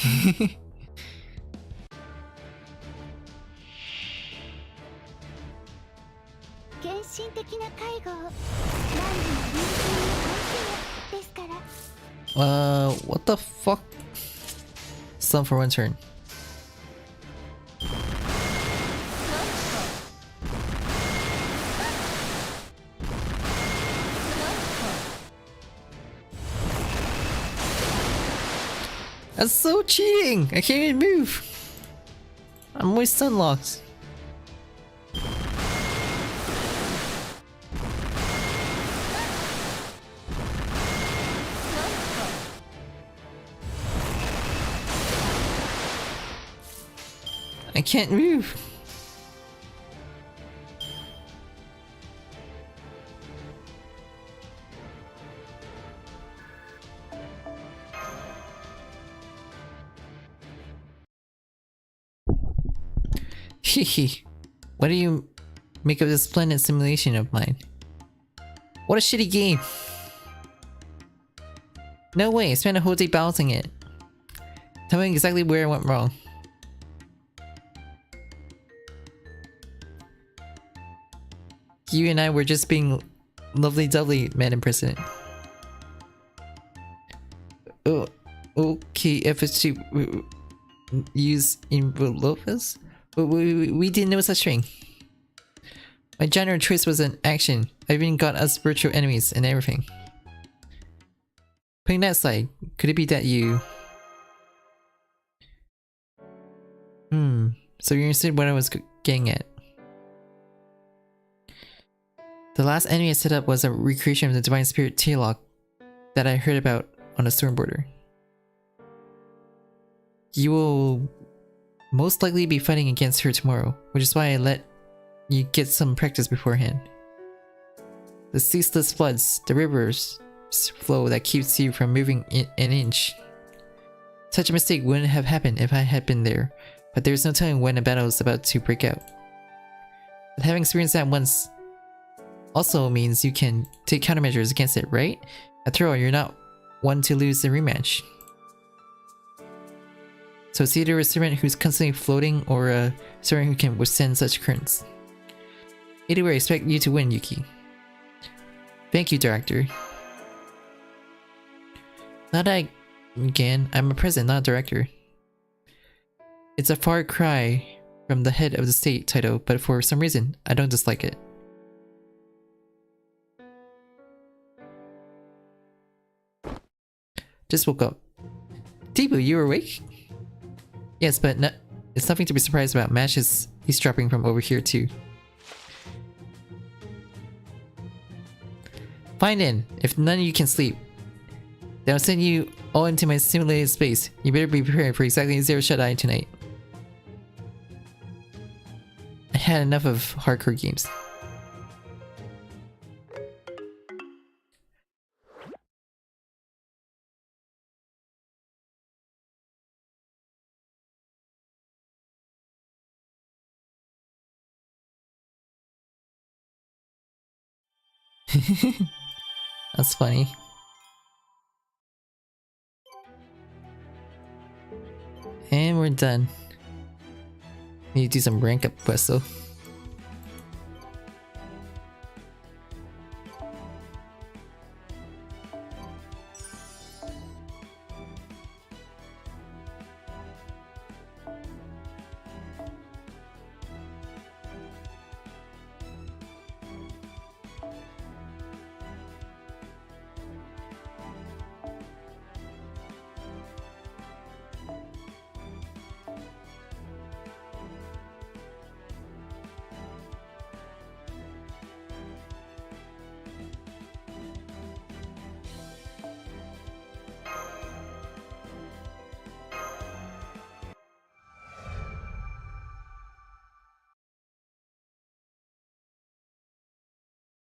献身的な介護を何時も臨時に愛せよですから。What the fuck? Some for one turn. That's so cheating! I can't even move! I'm always stun locked. I can't move! Hehe. What do you make of this splendid simulation of mine? What a shitty game! No way, I spent a whole day balancing it. Tell me exactly where I went wrong. You and I were just being lovely-dovely, Madam President. Oh, okay, if it's to use envelopes? We didn't know such thing. My general choice was an action. I even got us virtual enemies and everything. Putting that aside, could it be that you... So you understood what I was getting at. The last enemy I set up was a recreation of the Divine Spirit T-Lock that I heard about on the storm border. You will most likely be fighting against her tomorrow, which is why I let you get some practice beforehand. The ceaseless floods, the rivers flow that keeps you from moving an inch. Such a mistake wouldn't have happened if I had been there, but there's no telling when a battle is about to break out. But having experienced that once also means you can take countermeasures against it, right? After all, you're not one to lose the rematch. So it's either a servant who's constantly floating or a servant who can withstand such currents. Either way, I expect you to win, Yuki. Thank you, Director. Again, I'm a president, not a director. It's a far cry from the head of the state title, but for some reason, I don't dislike it. Just woke up. Tibu, you awake? Yes, but it's nothing to be surprised about. Mash is eavesdropping from over here too. Fine then, if none of you can sleep, then I'll send you all into my simulated space. You better be prepared for exactly 0 shut-eye tonight. I had enough of hardcore games. That's funny. And we're done. Need to do some rank up quests though.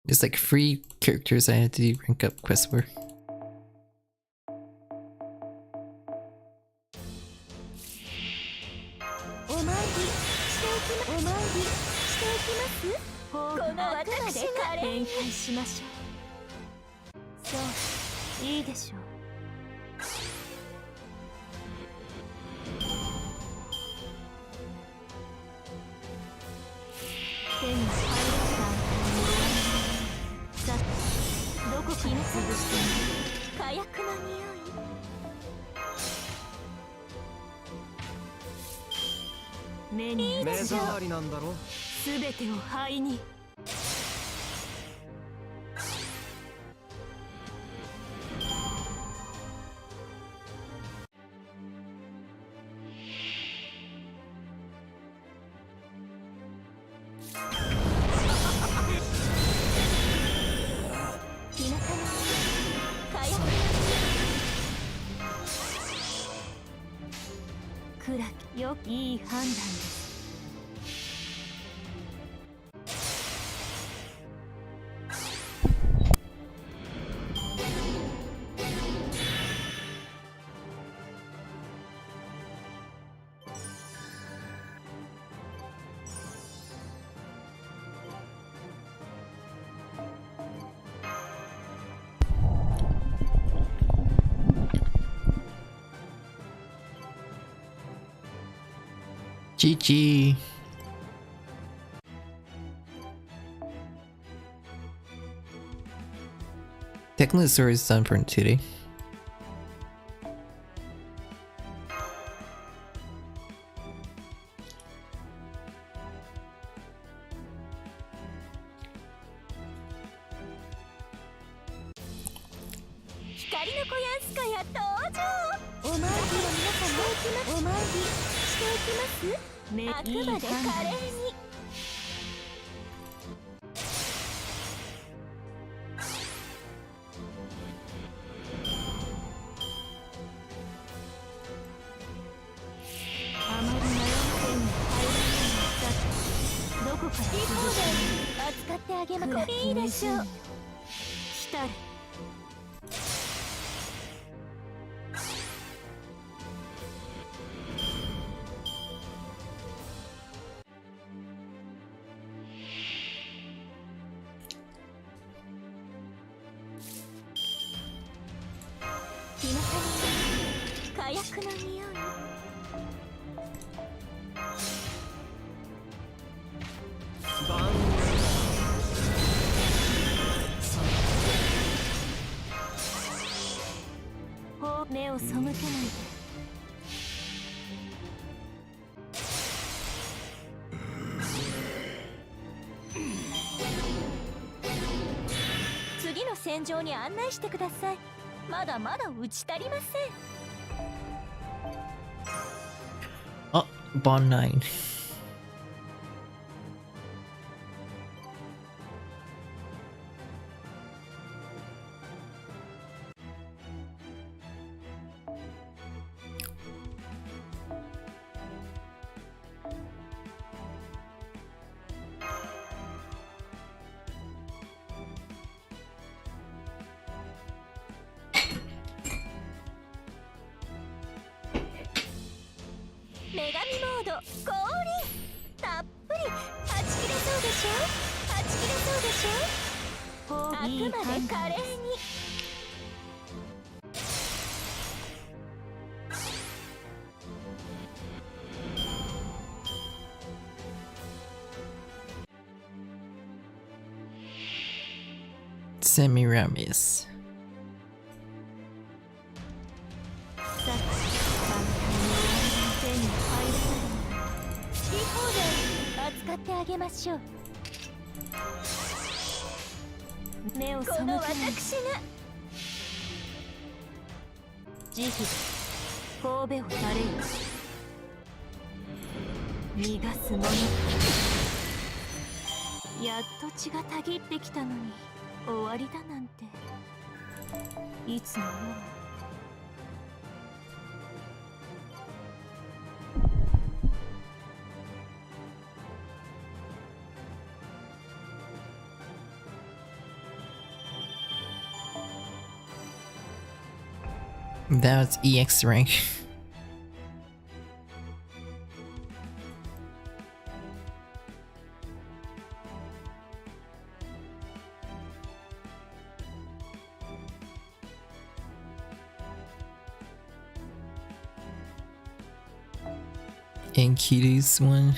There's like 3 characters I had to do rank up quests for.いい判断です。GG. Technically the story is done for today.次の戦場に案内してください。まだまだ打ち足りません。Oh, Bond 9. あくまで華麗に。Semiramis. さっき簡単に手に入らないなら好き放題扱ってあげましょう。目を背けない。この私が慈悲で神戸を垂れよ。逃がすもの。やっと血がたぎってきたのに終わりだなんて。いつのような。That's EX rank. And Kiru's one.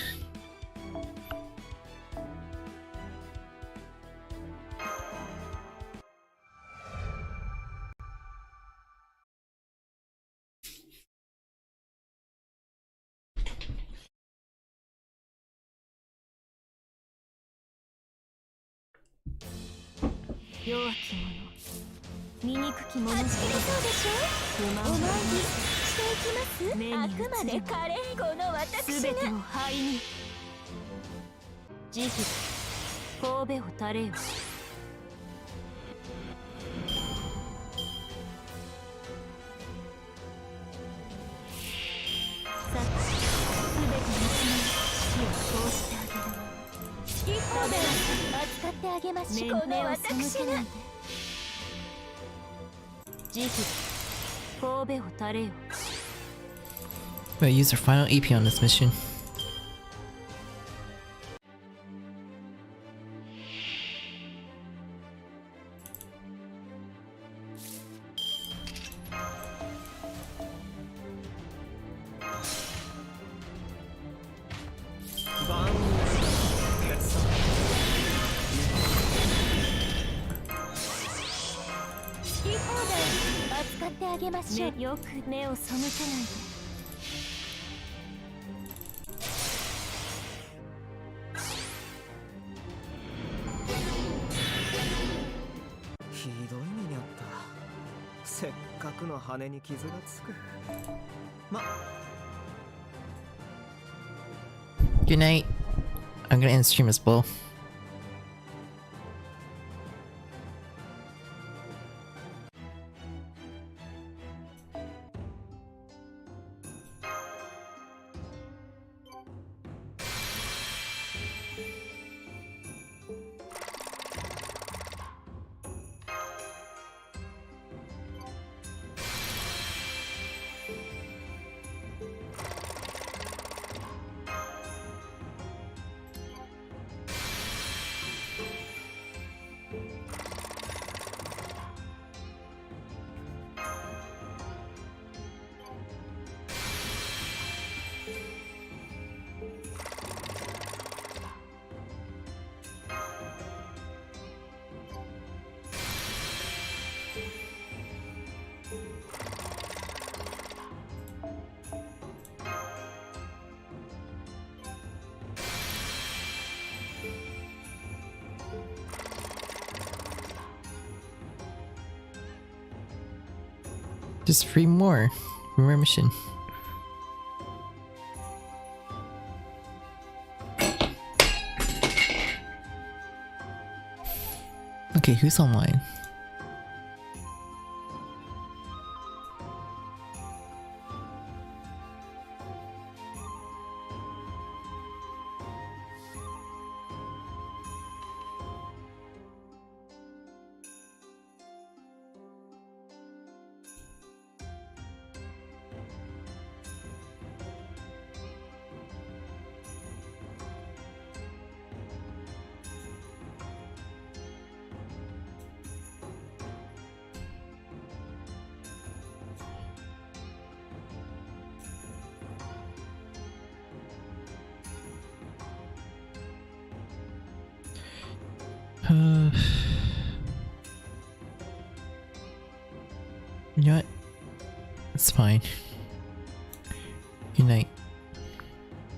弱き者、醜き者しかそうでしょ。お参りしていきます。あくまで華麗この私が全てを灰に。慈悲神戸を垂れよ。さて全ての死を通してあげる。好き放題扱ってあげましょう。この私が慈悲神戸を垂れよ。 We'll use our final EP on this mission.よく目を背けないで。ひどい目にあった。せっかくの羽に傷がつく。Good night. I'm gonna end stream as well. Just 3 more. More mission. Okay, who's online? You know what? It's fine. Good night.